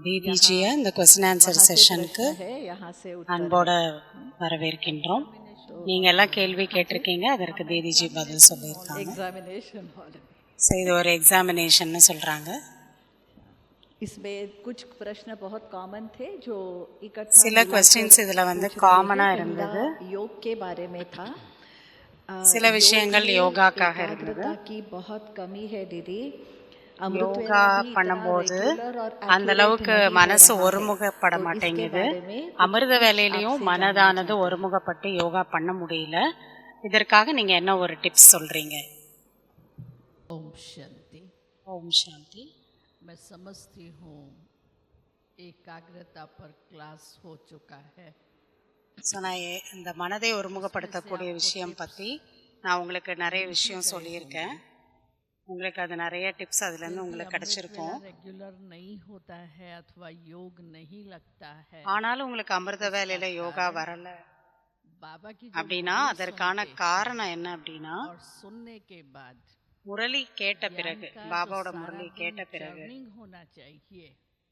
தீதிஜியை இந்த question answer செஷனுக்கு அன்போட வரவேற்கின்றோம். நீங்கள் எல்லாம் கேள்வி கேட்டிருக்கீங்க, அதற்கு தீதிஜி பதில் சொல்லியிருக்காங்க. ஸோ இது ஒரு எக்ஸாமினேஷன்னு சொல்கிறாங்க. சில கொஸ்டின்ஸ் இதில் வந்து காமனாக இருந்தது. சில விஷயங்கள் யோகாக்காக இருந்தது. யோகா பண்ணும்போது அந்த அளவுக்கு மனசு ஒருமுகப்பட மாட்டேங்குது. அமிர்த வேலையிலையும் மனதானது ஒருமுகப்பட்டு யோகா பண்ண முடியல. இதற்காக நீங்க என்ன ஒரு டிப்ஸ் சொல்றீங்க? ओम शांति। ஓம் சாந்தி. मैं समझती हूँ एकाग्रता पर क्लास हो चुका है। ஸோ நான் இந்த மனதை ஒருமுகப்படுத்தக்கூடிய விஷயம் பற்றி நான் உங்களுக்கு நிறைய விஷயம் சொல்லியிருக்கேன். உங்களுக்கு அது நிறைய டிப்ஸ் அதுலேருந்து உங்களுக்கு கிடைச்சிருக்கும். ஆனாலும் உங்களுக்கு அமிர்த வேலையில யோகா வரல அப்படின்னா அதற்கான காரணம் என்ன அப்படின்னா, முரளி கேட்ட பிறகு, பாபாவோட முரளி கேட்ட பிறகு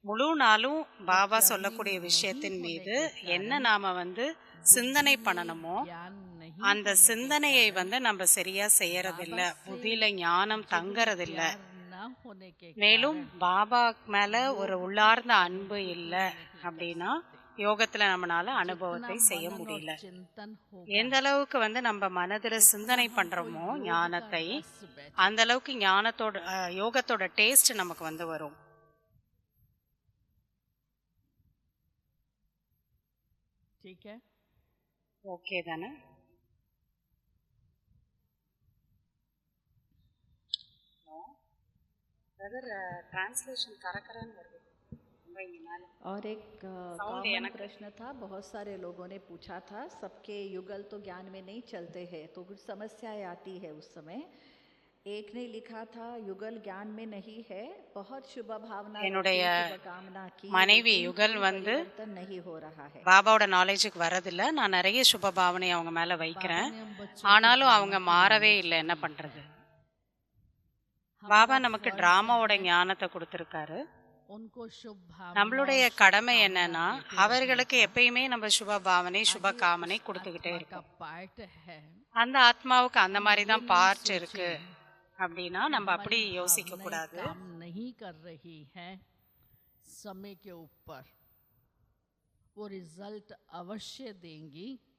முழு நாளும் பாபா சொல்லக்கூடிய விஷயத்தின் மீது என்ன நாம வந்து சிந்தனை பண்ணணுமோ அந்த சிந்தனையை வந்து நம்ம சரியா செய்யறதில்ல. புதியில ஞானம் தங்கறதில்ல. மேலும் பாபா மேல ஒரு உள்ளார்ந்த அன்பு இல்லை அப்படின்னா யோகத்துல நம்மளால அனுபவத்தை செய்ய முடியல. எந்த அளவுக்கு வந்து நம்ம மனதில் சிந்தனை பண்றோமோ ஞானத்தை, அந்த அளவுக்கு ஞானத்தோட யோகத்தோட டேஸ்ட் நமக்கு வந்து வரும். ஓகே தானே? ट्रांसलेशन करकरन வருது. और एक कॉमन प्रश्न था, बहुत सारे लोगों ने पूछा था, सबके युगल तो ज्ञान में नहीं चलते हैं तो कुछ समस्याएं आती है उस समय। एक ने लिखा था युगल ज्ञान में नहीं है, बहुत शुभ भावना कामना की, மனைவி யுகல் வந்து नहीं हो रहा है, பாபாவோட நாலேஜுக்கு வரதில்லை. நான் நிறைய சுப பாவனை அவங்க மேல வைக்கிறேன், ஆனாலும் அவங்க மாறவே இல்லை. என்ன பண்றது? பாபா நமக்கு டிராமாவோட ஞானத்தை கொடுத்திருக்காரு. நம்மளுடைய கடமை என்னன்னா அவர்களுக்கு எப்பயுமே நம்ம சுப பாவனை சுப காமனை கொடுத்துக்கிட்டே இருக்கோம். அந்த ஆத்மாவுக்கு அந்த மாதிரி தான் பார்ட் இருக்கு அப்படின்னா நம்ம அப்படி யோசிக்க கூடாது.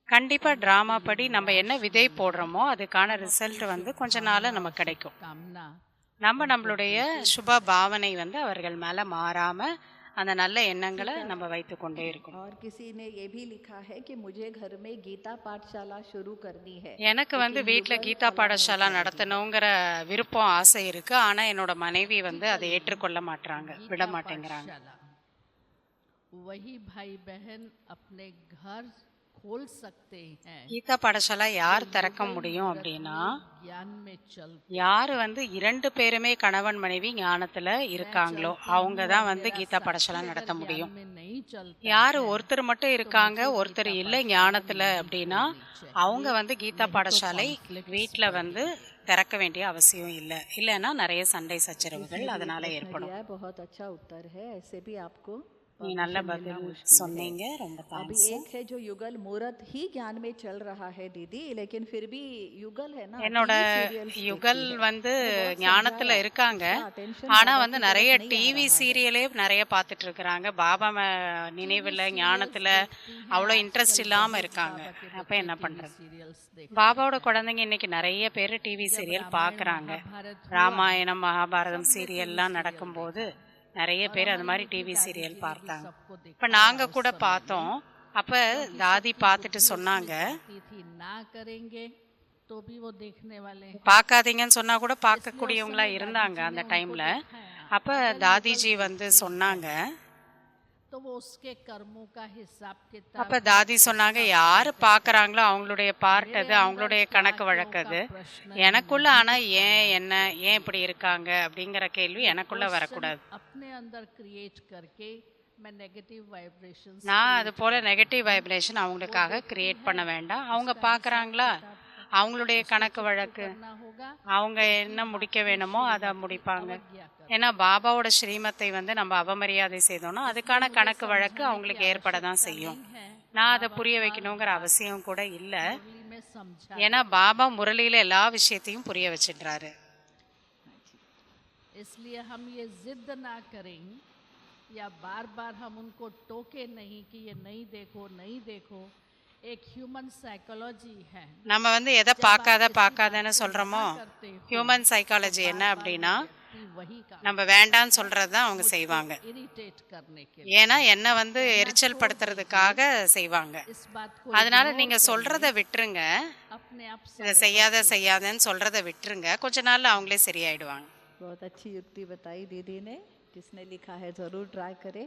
கண்டிப்பா டிராமா படி நம்ம என்ன விதை போடுறோமோ அதுக்கான ரிசல்ட் வந்து கொஞ்ச நாள்ல நமக்கு கிடைக்கும். நம்ம நம்மளுடைய சுப பாவனை வந்து அவர்கள் மேல மாறாம அந்த நல்ல எண்ணங்களை நம்ம வைத்து கொண்டே இருக்கோம். और किसी ने ये भी लिखा है कि मुझे घर में गीता पाठशाला शुरू करनी है, எனக்கு வந்து வீட்டில் கீதா பாடசாலா நடத்தணுங்கிற விருப்பம் ஆசை இருக்கு. ஆனா என்னோட மனைவி வந்து அதை ஏற்றுக்கொள்ள மாட்டாங்க, விட மாட்டேங்கிறாங்க. वही भाई बहन अपने घर खोल सकते हैं। கீதா பாடசாலா யார் திறக்க முடியும் அப்படின்னா யாரு வந்து 2 பேருமே கணவன் மனைவி ஞானத்துல இருக்காங்களோ அவங்க தான் வந்து கீதா பாடசாலா நடத்த முடியும். யாரு ஒருத்தர் மட்டும் இருக்காங்க ஒருத்தர் இல்லை ஞானத்துல அப்படின்னா அவங்க வந்து கீதா பாடசாலை வீட்டுல வந்து திறக்க வேண்டிய அவசியம் இல்லை. இல்லைன்னா நிறைய சண்டை சச்சரவுகள் அதனால ஏற்படும். நீ நல்ல பதில் சொன்னீங்க, ரொம்ப अभी एक है जो युगल मुहूर्त ही ज्ञान में चल रहा है दीदी, लेकिन फिर भी युगल है ना, என்னோட யுகல் வந்து ஞானத்துல இருக்காங்க. ஆனா வந்து நிறைய டிவி சீரியலே நிறைய பார்த்துட்டு இருக்கிறாங்க. பாபா நினைவில் ஞானத்துல அவ்வளோ இன்ட்ரெஸ்ட் இல்லாம இருக்காங்க. அப்ப என்ன பண்றது? பாபாவோட குழந்தைங்க இன்னைக்கு நிறைய பேர் டிவி சீரியல் பாக்குறாங்க. ராமாயணம் மகாபாரதம் சீரியல்லாம் நடக்கும்போது நிறைய பேர் அந்த மாதிரி டிவி சீரியல் பார்த்தாங்க. இப்ப நாங்க கூட பார்த்தோம். அப்ப தாதி பார்த்துட்டு சொன்னாங்க, பார்க்காதீங்கன்னு சொன்னா கூட பார்க்கக்கூடியவங்களா இருந்தாங்க அந்த டைம்ல. அப்ப தாதிஜி வந்து சொன்னாங்க, அப்ப தாதி சொன்னாங்க, யாரு பாக்குறாங்களோ அவங்களுடைய பார்ட் அது, அவங்களுடைய கணக்கு வழக்கது எனக்குள்ள. ஆனா ஏன் என்ன ஏன் இப்படி இருக்காங்க அப்படிங்கிற கேள்வி எனக்குள்ள வரக்கூடாது. நான் அது போல நெகட்டிவ் வைப்ரேஷன் அவங்களுக்காக கிரியேட் பண்ண வேண்டாம். அவங்க பாக்குறாங்களா அவங்களுடைய கணக்கு வழக்கு करना होगा அவங்க என்ன முடிக்க வேணுமோ அதை முடிப்பாங்க. अवज्ञा कर ஏன்னா பாபாவோட ஸ்ரீமத்தை வந்து நம்ம அவமரியாதை செய்தோம்னா அதுக்கான கணக்கு வழக்கு அவங்களுக்கு ஏற்பட தான் செய்யும். நான் அதை புரிய வைக்கணுங்கிற அவசியம் கூட இல்லை. मुरली में समझा ஏன்னா பாபா முரளியில எல்லா விஷயத்தையும் புரிய வச்சிடுறாரு. इसलिए हम ये जिद ना करें या बार बार हम उनको टोके नहीं कि ये नहीं देखो एक ह्यूमन साइकोलॉजी है. நம்ம வந்து எதை பார்க்காதன்னு சொல்றோமோ ஹியூமன் சைக்காலஜி என்ன அப்படின்னா वही का நம்ம வேண்டான்னு சொல்றது தான் அவங்க செய்வாங்க. इरिटेट करने के ஏன்னா என்ன வந்து எரிச்சல் படுத்துறதுக்காக செய்வாங்க. इस बात को அதனால நீங்க சொல்றத விட்டுருங்க. अपने आप இதை செய்யாதன்னு சொல்றத விட்டுருங்க. கொஞ்ச நாள்ல அவங்களே சரியாயிடுவாங்க. बहुत अच्छी युक्ति बताई दीदी ने. जिसने लिखा है ज़रूर ट्राई करें.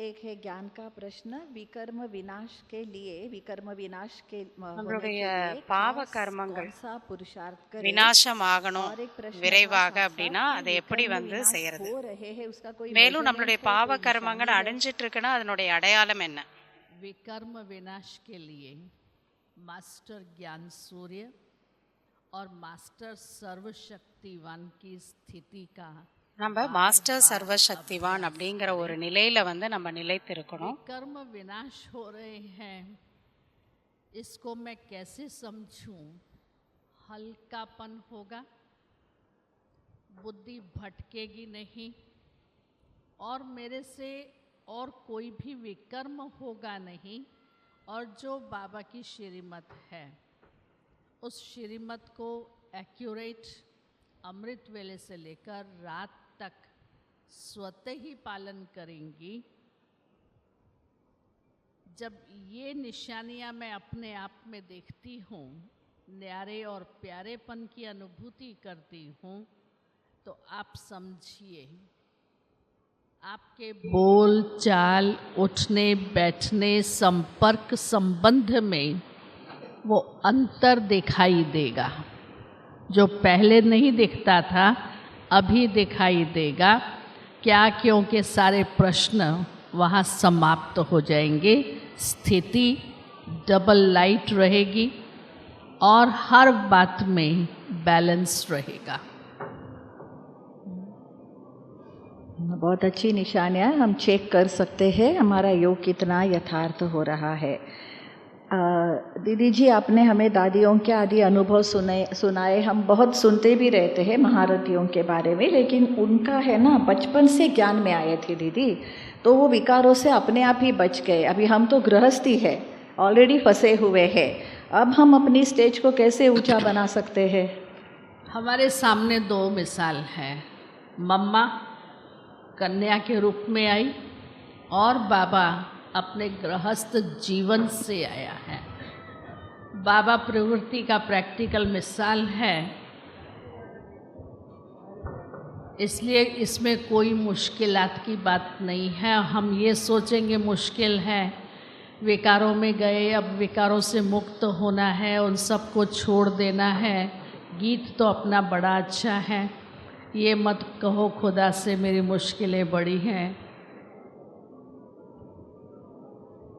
एक है ज्ञान का प्रश्न. विकर्म विनाश के लिए நம்மளுடைய பாவ கர்மங்கள் कौन सा पुरुषार्थ करें விநாசம் ஆகணும் और एक प्रश्न விரைவாக था அப்படின்னா कि அதை எப்படி विकर्म வந்து विनाश செய்யறது? हो रहे हैं उसका कोई மேலும் measurement நம்மளுடைய है, பாவ कोई கர்மங்கள் निशानी है? அடைஞ்சிட்டு இருக்குன்னா அதனுடைய அடையாளம் என்ன? विकर्म विनाश के लिए मास्टर ज्ञान सूर्य और मास्टर सर्वशक्तिवान की स्थिति का நம்ம மாஸ்டர் சர்வசக்திவான் அப்படிங்கிற ஒரு நிலையில வந்து நம்ம நிலைத்திருக்கணும். कर्म विनाश हो रहे हैं इसको मैं कैसे समझूं? हल्कापन होगा, बुद्धि भटकेगी नहीं और मेरे से और कोई भी विकर्म होगा नहीं और जो बाबा की श्रीमत है उस श्रीमत को एक्यूरेट अमृत वेले से लेकर रात तक स्वतः ही पालन करेंगी. जब ये निशानियां मैं अपने आप में देखती हूँ, न्यारे और प्यारेपन की अनुभूति करती हूँ, तो आप समझिए आपके बोल चाल, उठने बैठने, संपर्क संबंध में वो अंतर दिखाई देगा. जो पहले नहीं दिखता था अभी दिखाई देगा. क्या? क्योंकि सारे प्रश्न वहाँ समाप्त हो जाएंगे, स्थिति डबल लाइट रहेगी और हर बात में बैलेंस रहेगा. बहुत अच्छी निशानियाँ हम चेक कर सकते हैं हमारा योग कितना यथार्थ हो रहा है. दीदी जी आपने हमें दादियों के आदि अनुभव सुनाए. हम बहुत सुनते भी रहते हैं महारथियों के बारे में, लेकिन उनका है ना बचपन से ज्ञान में आए थे दीदी, तो वो विकारों से अपने आप ही बच गए. अभी हम तो गृहस्थी है, ऑलरेडी फंसे हुए हैं. अब हम अपनी स्टेज को कैसे ऊंचा बना सकते हैं? हमारे सामने दो मिसाल हैं. मम्मा कन्या के रूप में आई और बाबा अपने गृहस्थ जीवन से आया है. बाबा प्रवृत्ति का प्रैक्टिकल मिसाल है, इसलिए इसमें कोई मुश्किलात की बात नहीं है. हम ये सोचेंगे मुश्किल है, विकारों में गए, अब विकारों से मुक्त होना है, उन सबको छोड़ देना है. गीत तो अपना बड़ा अच्छा है, ये मत कहो खुदा से मेरी मुश्किलें बड़ी हैं.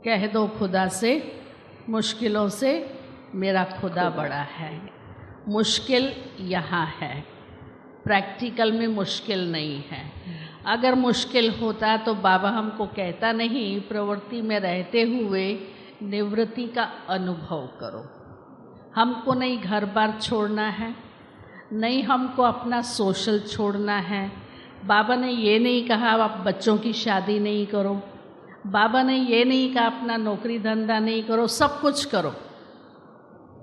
कह दो खुदा से मुश्किलों से मेरा खुदा बड़ा है. मुश्किल यहाँ है, प्रैक्टिकल में मुश्किल नहीं है. अगर मुश्किल होता तो बाबा हमको कहता नहीं प्रवृत्ति में रहते हुए निवृत्ति का अनुभव करो. हमको नहीं घर बार छोड़ना है, नहीं हमको अपना सोशल छोड़ना है. बाबा ने ये नहीं कहा आप बच्चों की शादी नहीं करो. बाबा ने ये नहीं कहा अपना नौकरी धंधा नहीं करो. सब कुछ करो,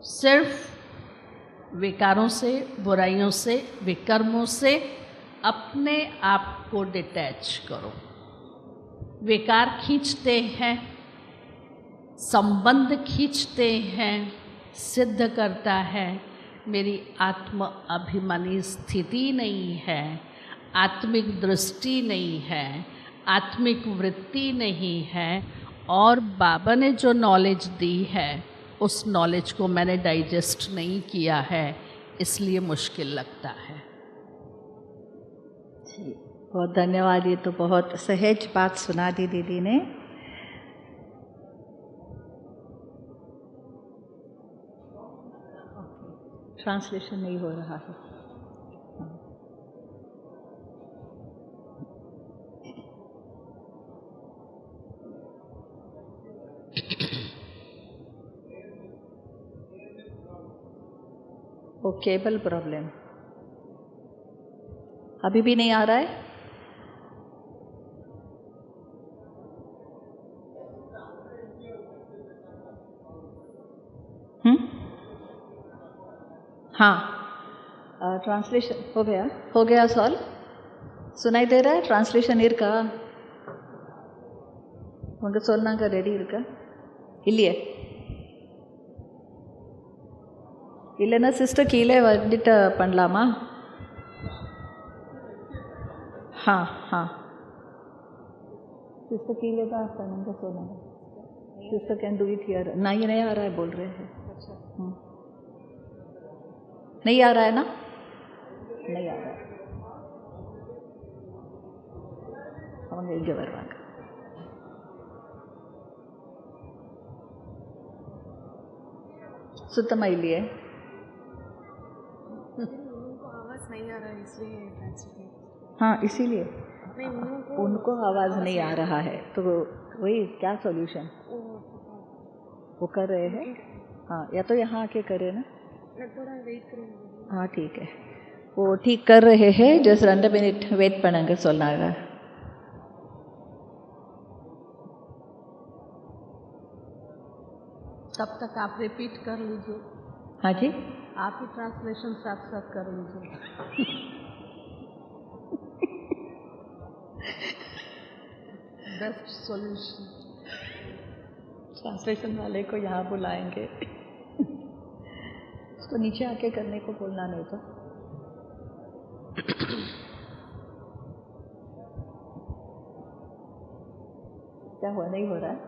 सिर्फ विकारों से, बुराइयों से, विकर्मों से अपने आप को डिटैच करो. विकार खींचते हैं, संबंध खींचते हैं, सिद्ध करता है मेरी आत्म अभिमानी स्थिति नहीं है, आत्मिक दृष्टि नहीं है, आत्मिक वृत्ति नहीं है. और बाबा ने जो नॉलेज दी है उस नॉलेज को मैंने डाइजेस्ट नहीं किया है, इसलिए मुश्किल लगता है. जी बहुत धन्यवाद. ये तो बहुत सहज बात सुना दी दीदी ने. ट्रांसलेशन नहीं हो रहा है। वो केबल प्रॉब्लम अभी भी नहीं आ रहा है। हाँ, ट्रांसलेशन हो गया सॉल्व। सुनाई दे रहा है ट्रांसलेशन இருக்கா? உங்க சொன்னாங்க ரெடி இருக்கா இல்லையே? இல்லைன்னா சிஸ்டர் கீழே வந்துட்டு பண்ணலாமா? हाँ हाँ सिस्टर कीले का आपका सोना sister can do it here. नहीं आ रहा है बोल रहे हैं। नहीं आ रहा है ना? नहीं आ रहा है। அவங்க இங்கே வருவாங்க। சுத்தமாக இல்லையே? आवाज़ नहीं आ रहा है इसलिए हाँ इसीलिए उनको आवाज़ नहीं आ रहा है तो वही क्या सॉल्यूशन वो कर रहे हैं। हाँ या तो यहाँ आके करे ना, थोड़ा वेट करेंगे। हाँ ठीक है वो ठीक कर रहे हैं। जस्ट 2 मिनट वेट பண்ணுங்க சொன்னாங்க। तब तक आप रिपीट कर लीजिए। हाँ जी आप ही ट्रांसलेशन साथ साथ कर लीजिए। Best solution. ट्रांसलेशन वाले को यहाँ बुलाएंगे तो नीचे आके करने को बोलना नहीं तो। क्या हुआ? नहीं हो रहा है?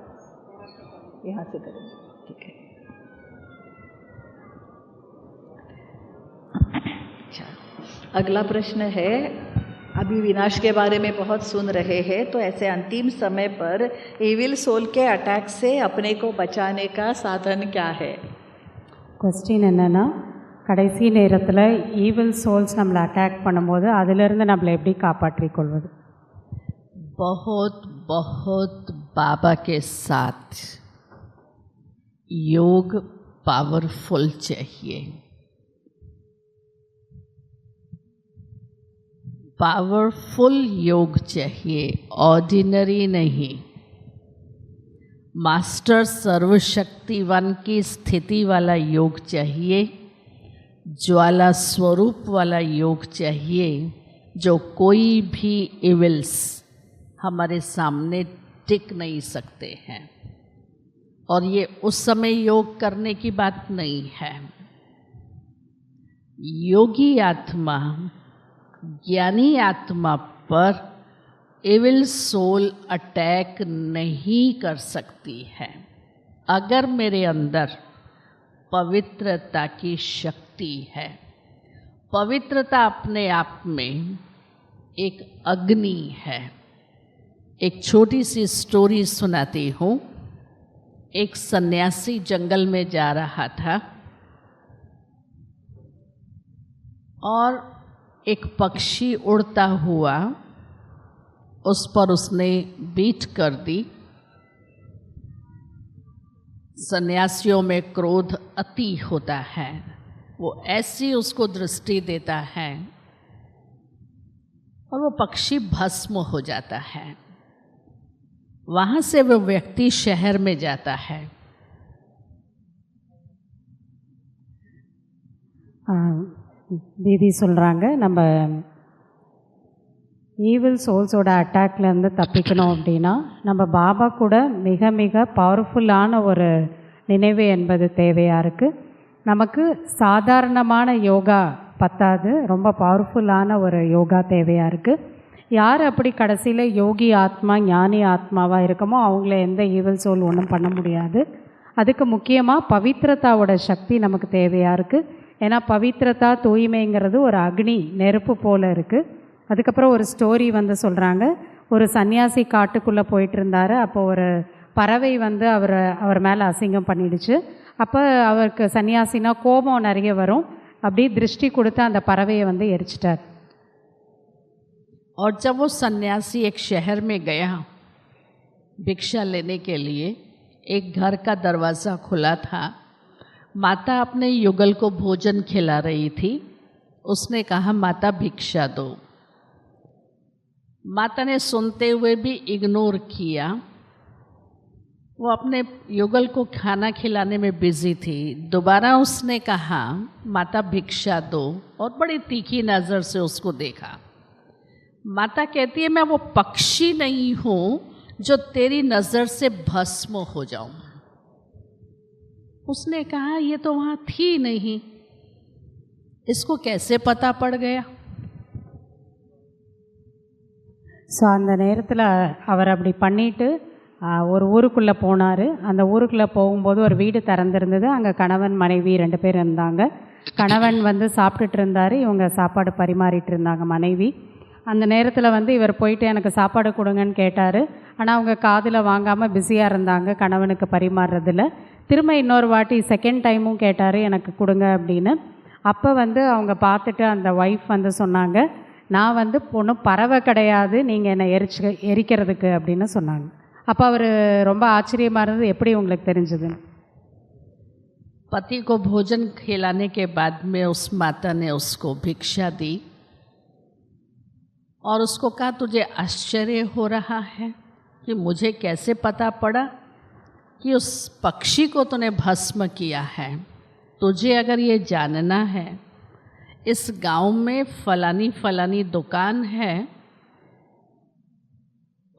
यहाँ से करेंगे ठीक है। अच्छा अगला प्रश्न है, अभी विनाश के बारे में बहुत सुन रहे हैं तो ऐसे अंतिम समय पर एविल सोल के अटैक से अपने को बचाने का साधन क्या है? கொஸ்டின் என்னென்னா, கடைசி நேரத்தில் ஈவில் சோல்ஸ் நம்மளை அட்டாக் பண்ணும்போது அதிலிருந்து நம்மளை எப்படி காப்பாற்றிக் கொள்வது? बहुत बहुत बाबा के साथ योग पावरफुल चाहिए। पावरफुल योग चाहिए, ऑर्डिनरी नहीं। मास्टर सर्वशक्तिवान की स्थिति वाला योग चाहिए, ज्वाला स्वरूप वाला योग चाहिए, जो कोई भी इविल्स हमारे सामने टिक नहीं सकते हैं। और ये उस समय योग करने की बात नहीं है। योगी आत्मा, ज्ञानी आत्मा पर एविल सोल अटैक नहीं कर सकती है अगर मेरे अंदर पवित्रता की शक्ति है। पवित्रता अपने आप में एक अग्नि है। एक छोटी सी स्टोरी सुनाती हूँ। एक सन्यासी जंगल में जा रहा था और एक पक्षी उड़ता हुआ उस पर उसने बीट कर दी। सन्यासियों में क्रोध अति होता है, वो ऐसी उसको दृष्टि देता है और वो पक्षी भस्म हो जाता है। वहाँ से वो व्यक्ति शहर में जाता है। தீதி சொல்கிறாங்க, நம்ம ஈவில் சோல்ஸோட அட்டாக்லேருந்து தப்பிக்கணும் அப்படின்னா நம்ம பாபா கூட மிக மிக பவர்ஃபுல்லான ஒரு நினைவு என்பது தேவையாக இருக்குது. நமக்கு சாதாரணமான யோகா பத்தாது, ரொம்ப பவர்ஃபுல்லான ஒரு யோகா தேவையாக இருக்குது. யார் அப்படி கடைசியில் யோகி ஆத்மா ஞானி ஆத்மாவாக இருக்கமோ அவங்கள எந்த ஈவில் சோல் ஒன்றும் பண்ண முடியாது. அதுக்கு முக்கியமாக பவித்ரதாவோட சக்தி நமக்கு தேவையாக இருக்குது. ஏன்னா பவித்ரதா தூய்மைங்கிறது ஒரு அக்னி நெருப்பு போல் இருக்குது. அதுக்கப்புறம் ஒரு ஸ்டோரி வந்து சொல்கிறாங்க, ஒரு சன்னியாசி காட்டுக்குள்ளே போயிட்டு இருந்தார். அப்போ ஒரு பறவை வந்து அவர் மேலே அசிங்கம் பண்ணிடுச்சு. அப்போ அவருக்கு சன்னியாசினா கோபம் நிறைய வரும். அப்படி திருஷ்டி கொடுத்து அந்த பறவையை வந்து எரிச்சிட்டார். और जब वो सन्यासी एक शहर में गया भिक्षा लेने के लिए, एक घर का दरवाज़ा खुला था, माता अपने युगल को भोजन खिला रही थी. उसने कहा माता भिक्षा दो. माता ने सुनते हुए भी इग्नोर किया. वो अपने युगल को खाना खिलाने में बिजी थी. दोबारा उसने कहा माता भिक्षा दो और बड़ी तीखी नज़र से उसको देखा. माता कहती है मैं वो पक्षी नहीं हूँ जो तेरी नज़र से भस्म हो जाऊं. उसने कहा ये तो वहाँ थी नहीं, इसको कैसे पता पड़ गया? ஸோ அந்த நேரத்தில் அவர் அப்படி பண்ணிவிட்டு ஒரு ஊருக்குள்ளே போனார். அந்த ஊருக்குள்ளே போகும்போது ஒரு வீடு திறந்திருந்தது. அங்கே கணவன் மனைவி 2 பேர் இருந்தாங்க. கணவன் வந்து சாப்பிட்டுட்டு இருந்தார், இவங்க சாப்பாடு பரிமாறிட்டு இருந்தாங்க மனைவி. அந்த நேரத்தில் வந்து இவர் போயிட்டு எனக்கு சாப்பாடு கொடுங்கன்னு கேட்டார். ஆனால் அவங்க காதில் வாங்காமல் பிஸியாக இருந்தாங்க கணவனுக்கு பரிமாறுறதில். திரும்ப இன்னொரு வாட்டி செகண்ட் டைமும் கேட்டார் எனக்கு கொடுங்க அப்படின்னு. அப்போ வந்து அவங்க பார்த்துட்டு அந்த ஒய்ஃப் வந்து சொன்னாங்க நான் வந்து ஒன்றும் பறவை கிடையாது, நீங்கள் என்னை எரிக்கிறதுக்கு அப்படின்னு சொன்னாங்க. அப்போ அவர் ரொம்ப ஆச்சரியமாக இருந்தது, எப்படி உங்களுக்கு தெரிஞ்சதுன்னு. पति को भोजन खिलाने के बाद में उस माता ने उसको भिक्षा दी और उसको कहा तुझे आश्चर्य हो रहा है कि मुझे कैसे पता पड़ा कि उस पक्षी को तूने भस्म किया है. तुझे अगर ये जानना है इस गांव में फलानी फलानी दुकान है,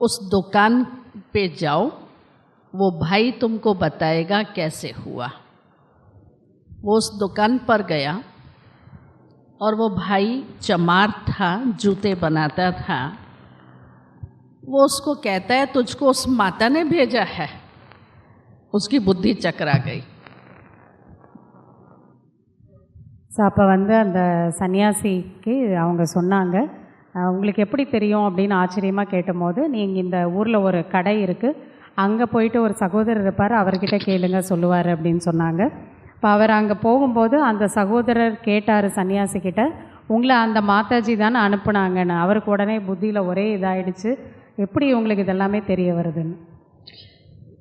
उस दुकान पे जाओ, वो भाई तुमको बताएगा कैसे हुआ. वो उस दुकान पर गया और वो भाई चमार था, जूते बनाता था. वो उसको कहता है तुझको उस माता ने भेजा है. उसकी बुद्धि चकरा गई. ஸோ அப்போ வந்து அந்த சன்னியாசிக்கு அவங்க சொன்னாங்க உங்களுக்கு எப்படி தெரியும் அப்படின்னு ஆச்சரியமாக கேட்டபோது நீங்கள் இந்த ஊரில் ஒரு கடை இருக்குது, அங்கே போயிட்டு ஒரு சகோதரர் இருப்பார், அவர்கிட்ட கேளுங்க சொல்லுவார் அப்படின்னு சொன்னாங்க. இப்போ அவர் அங்கே போகும்போது அந்த சகோதரர் கேட்டார் சன்னியாசிக்கிட்ட உங்களை அந்த மாதாஜி தானே அனுப்புனாங்கன்னு. அவருக்கு உடனே புத்தியில் ஒரே இதாகிடுச்சு, எப்படி உங்களுக்கு இதெல்லாமே தெரிய வருதுன்னு.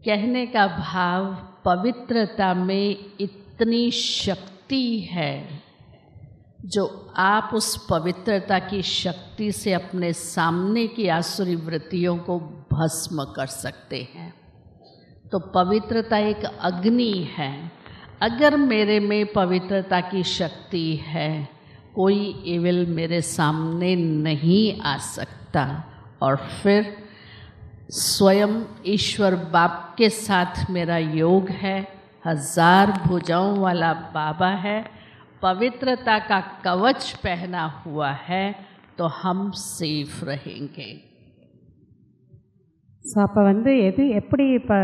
कहने का भाव पवित्रता में इतनी शक्ति है जो आप उस पवित्रता की शक्ति से अपने सामने की आसुरी वृत्तियों को भस्म कर सकते हैं. तो पवित्रता एक अग्नि है. अगर मेरे में पवित्रता की शक्ति है, कोई इविल मेरे सामने नहीं आ सकता. और फिर स्वयं ईश्वर बाप के साथ मेरा योग है, 1000 भुजाओं वाला बाबा है, पवित्रता का कवच पहना हुआ है, तो हम सेफ रहेंगे. ஸோ அப்போ வந்து எப்படி இப்போ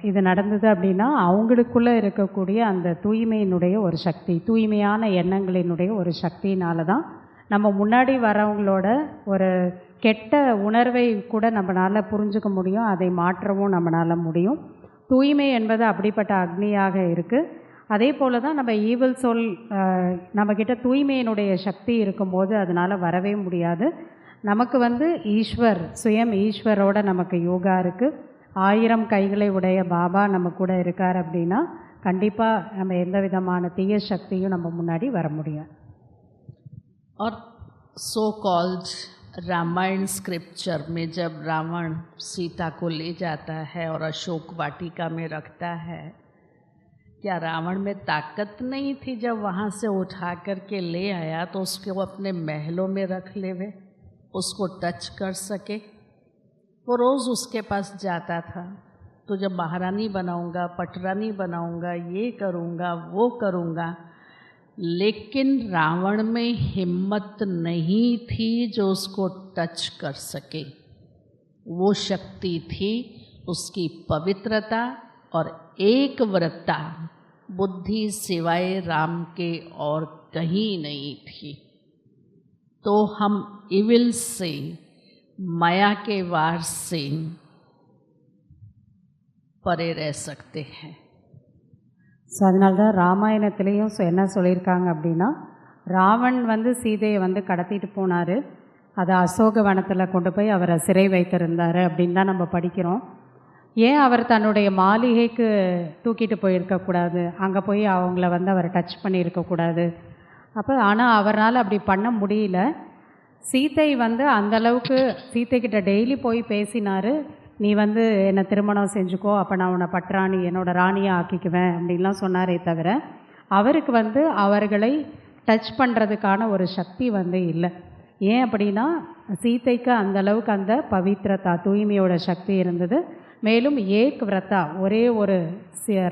இது நடந்தது அப்படின்னா அவங்களுக்குள்ளே இருக்கக்கூடிய அந்த தூய்மையினுடைய ஒரு சக்தி, தூய்மையான எண்ணங்களினுடைய ஒரு சக்தியினால தான் நம்ம முன்னாடி வரவங்களோட ஒரு கெட்ட உணர்வை கூட நம்மளால் புரிஞ்சுக்க முடியும், அதை மாற்றவும் நம்மளால் முடியும். தூய்மை என்பது அப்படிப்பட்ட அக்னியாக இருக்குது. அதே போல் தான் நம்ம ஈவில் சொல் நம்மக்கிட்ட தூய்மையினுடைய சக்தி இருக்கும்போது அதனால் வரவே முடியாது. நமக்கு வந்து ஈஸ்வர் சுயம் ஈஸ்வரோட நமக்கு யோகா இருக்குது, 1000 கைகளை உடைய பாபா நம்ம கூட இருக்கார் அப்படின்னா கண்டிப்பாக நம்ம எந்த விதமான தீய சக்தியும் நம்ம முன்னாடி வர முடியும். और सो कॉल्ड रामायण स्क्रिप्चर में जब रावण सीता को ले जाता है और अशोक वाटिका में रखता है, क्या रावण में ताकत नहीं थी जब वहाँ से उठा कर के ले आया तो उसको अपने महलों में रख लेवे, उसको टच कर सके? वो रोज़ उसके पास जाता था, तो जब महारानी बनाऊंगा, पटरानी बनाऊंगा, ये करूंगा, वो करूंगा. लेकिन रावण में हिम्मत नहीं थी जो उसको टच कर सके. वो शक्ति थी उसकी पवित्रता और एक व्रता, बुद्धि सिवाय राम के और कहीं नहीं थी. तो हम इविल से, माया के वार से परे रह सकते हैं. ஸோ அதனால தான் ராமாயணத்துலேயும் என்ன சொல்லியிருக்காங்க அப்படின்னா ராவன் வந்து சீதையை வந்து கடத்திட்டு போனார், அதை அசோகவனத்தில் கொண்டு போய் அவரை சிறை வைத்திருந்தார் அப்படின்னு தான் நம்ம படிக்கிறோம். ஏன் அவர் தன்னுடைய மாளிகைக்கு தூக்கிட்டு போயிருக்கக்கூடாது, அங்கே போய் அவங்கள வந்து அவர் டச் பண்ணியிருக்கக்கூடாது? அப்போ ஆனால் அவரால் அப்படி பண்ண முடியல. சீதை வந்து அந்தளவுக்கு சீதைக்கிட்ட டெய்லி போய் பேசினார், நீ வந்து என்னை திருமணம் செஞ்சுக்கோ, அப்போ நான் உன்னை பட்ராணி என்னோடய ராணியை ஆக்கிக்குவேன் அப்படின்லாம் சொன்னாரே தவிர அவருக்கு வந்து அவர்களை டச் பண்ணுறதுக்கான ஒரு சக்தி வந்து இல்லை. ஏன் அப்படின்னா சீதைக்கு அந்தளவுக்கு அந்த பவித்ரதா தூய்மையோட சக்தி இருந்தது. மேலும் ஏக் விரதா ஒரே ஒரு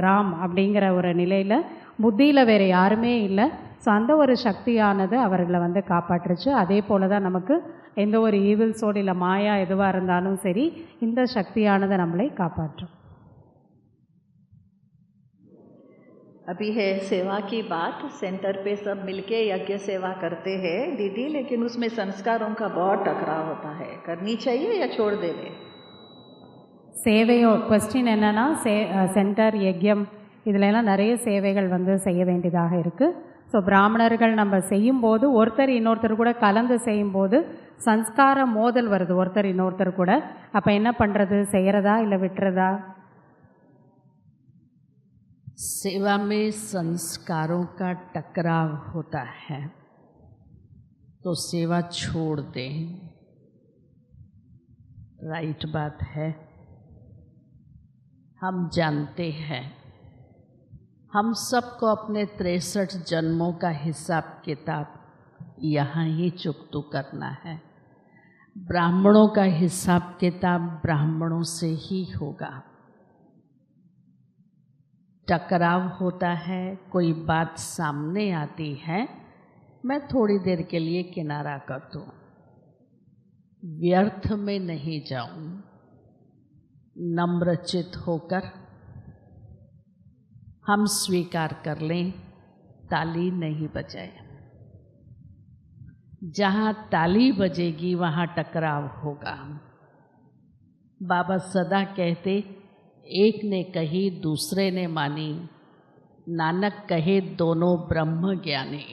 ராம் அப்படிங்கிற ஒரு நிலையில் புத்தியில் வேறு யாருமே இல்லை. ஸோ அந்த ஒரு சக்தியானது அவர்களை வந்து காப்பாற்றுச்சு. அதே போல் தான் நமக்கு எந்த ஒரு ஈவில்ஸோடு இல்லை மாயா எதுவாக இருந்தாலும் சரி, இந்த சக்தியானது நம்மளை காப்பாற்றும். अभी है सेवा की बात। सेंटर पे सब मिलके यज्ञ सेवा करते हैं दीदी, लेकिन उसमें संस्कारों का बहुत टकराव होता है। करनी चाहिए या छोड़ देवे? சேவையோ கொஸ்டின் என்னென்னா சென்டர் யஜ்யம் இதிலெல்லாம் நிறைய சேவைகள் வந்து செய்ய வேண்டியதாக இருக்குது. ஸோ பிராமணர்கள் நம்ம செய்யும்போது ஒருத்தர் இன்னொருத்தர் கூட கலந்து செய்யும்போது சன்ஸ்கார மோதல் வருது ஒருத்தர் இன்னொருத்தர் கூட. அப்போ என்ன பண்ணுறது, செய்கிறதா இல்லை விட்டுறதா? सेवा में संस्कारों का टकराव होता है तो सेवा छोड़ दें, राइट बात है। हम जानते हैं हम सबको अपने 63 जन्मों का हिसाब किताब यहाँ ही चुकतू करना है। ब्राह्मणों का हिसाब किताब ब्राह्मणों से ही होगा। टकराव होता है, कोई बात सामने आती है, मैं थोड़ी देर के लिए किनारा कर दूँ, व्यर्थ में नहीं जाऊँ, नम्रचित होकर हम स्वीकार कर लें, ताली नहीं बजाए। जहाँ ताली बजेगी वहाँ टकराव होगा। बाबा सदा कहते, एक ने कही दूसरे ने मानी, नानक कहे दोनों ब्रह्म ज्ञानी।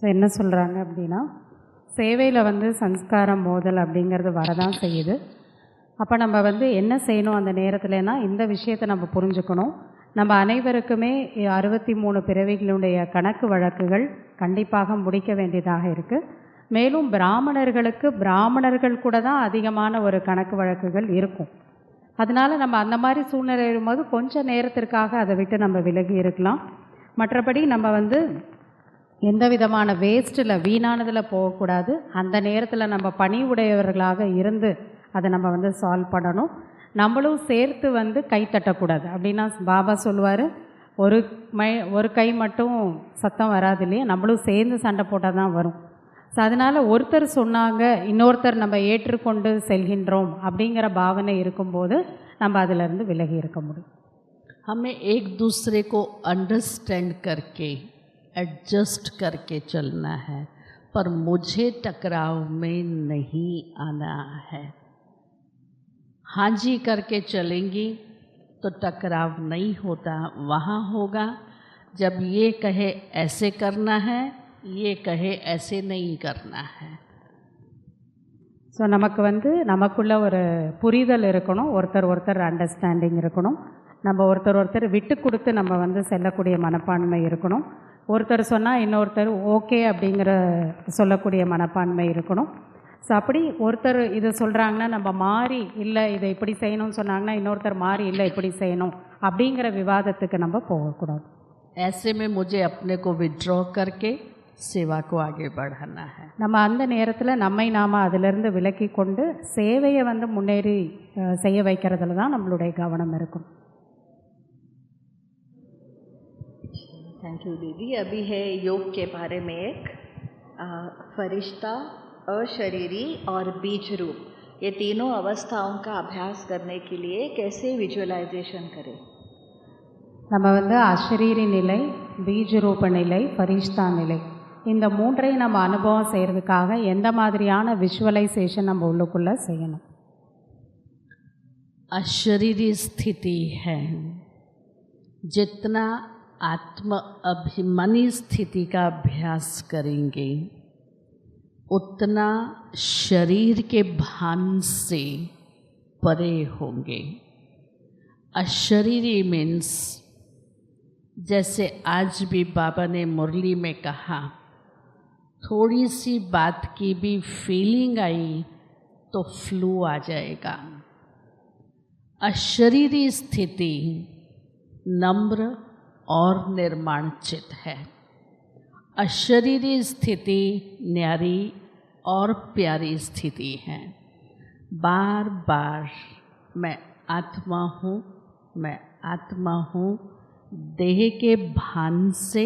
ஸோ என்ன சொல்கிறாங்க அப்படின்னா சேவையில் வந்து சன்ஸ்காரம் மோதல் அப்படிங்கிறது வரதான் செய்யுது. அப்போ நம்ம வந்து என்ன செய்யணும் அந்த நேரத்தில்னா இந்த விஷயத்தை நம்ம புரிஞ்சுக்கணும். நம்ம அனைவருக்குமே 63 பிறவிகளுடைய கணக்கு வழக்குகள் கண்டிப்பாக முடிக்க வேண்டியதாக இருக்குது. மேலும் பிராமணர்களுக்கு பிராமணர்கள் கூட தான் அதிகமான ஒரு கணக்கு வழக்குகள் இருக்கும். அதனால் நம்ம அந்த மாதிரி சூழ்நிலை இருக்கும்போது கொஞ்சம் நேரத்திற்காக அதை விட்டு நம்ம விலகி இருக்கலாம். மற்றபடி நம்ம வந்து எந்த விதமான வேஸ்ட்டில் வீணானதில் போகக்கூடாது. அந்த நேரத்தில் நம்ம பணி உடையவர்களாக இருந்து அதை நம்ம வந்து சால்வ் பண்ணணும். நம்மளும் சேர்த்து வந்து கை தட்டக்கூடாது. அப்படின்னா பாபா சொல்லுவார், ஒரு கை மட்டும் சத்தம் வராது இல்லையா, நம்மளும் சேர்ந்து சண்டை போட்டால் தான் வரும். ஸோ அதனால் ஒருத்தர் சொன்னாங்க இன்னொருத்தர் நம்ம ஏற்றுக்கொண்டு செல்கின்றோம் அப்படிங்கிற பாவனை இருக்கும்போது நம்ம அதிலிருந்து விலகி இருக்க முடியும். हमें एक दूसरे को अंडरस्टैंड करके एडजस्ट करके चलना है, पर मुझे टकराव में नहीं आना है। हाँ जी करके चलेंगी तो टकराव नहीं होता, वहाँ होगा जब ये कहे ऐसे करना है, ये कहे ऐसे नहीं करना है। ஸோ நமக்கு வந்து நமக்குள்ள ஒரு புரிதல் இருக்கணும், ஒருத்தர் அண்டர்ஸ்டாண்டிங் இருக்கணும். நம்ம ஒருத்தர் விட்டு கொடுத்து நம்ம வந்து செல்லக்கூடிய மனப்பான்மை இருக்கணும். ஒருத்தர் சொன்னால் இன்னொருத்தர் ஓகே அப்படிங்கிற சொல்லக்கூடிய மனப்பான்மை இருக்கணும். ஸோ அப்படி ஒருத்தர் இதை சொல்கிறாங்கன்னா நம்ம மாறி இல்லை இதை இப்படி செய்யணும்னு சொன்னாங்கன்னா இன்னொருத்தர் மாறி இல்லை இப்படி செய்யணும் அப்படிங்கிற விவாதத்துக்கு நம்ம போகக்கூடாது. ऐसे में मुझे अपने को विड्रॉ करके सेवा को आगे बढ़ाना है. நம்ம அந்த நேரத்தில் நம்மை நாம் அதிலிருந்து விலக்கி கொண்டு சேவையை வந்து முன்னேறி செய்ய வைக்கிறதுல தான் நம்மளுடைய கவனம் இருக்கும். थैंक यू दीदी। अभी है योग के बारे में एक फरिश्ता, अशरीरी और बीज रूप, ये तीनों अवस्थाओं का अभ्यास करने के लिए कैसे विजुअलाइजेशन करें? நம்ம வந்து அஷரீரி நிலை, பீஜ ரூப நிலை, ஃபரிஷ்தா நிலை, இந்த மூன்றையும் நம்ம அனுபவம் செய்கிறதுக்காக எந்த மாதிரியான விஷுவலைசேஷன் நம்ம உள்ளுக்குள்ளே செய்யணும்? अशरीरी स्थिति है, जितना आत्म अभिमानी स्थिति का अभ्यास करेंगे उतना शरीर के भान से परे होंगे। अशरीरी मीन्स जैसे आज भी बाबा ने मुरली में कहा, थोड़ी सी बात की भी फीलिंग आई तो फ्लू आ जाएगा। अशरीरी स्थिति नम्र और निर्माणचित है। अशरीरी स्थिति न्यारी और प्यारी स्थिति है। बार बार मैं आत्मा हूँ, मैं आत्मा हूँ, देह के भान से,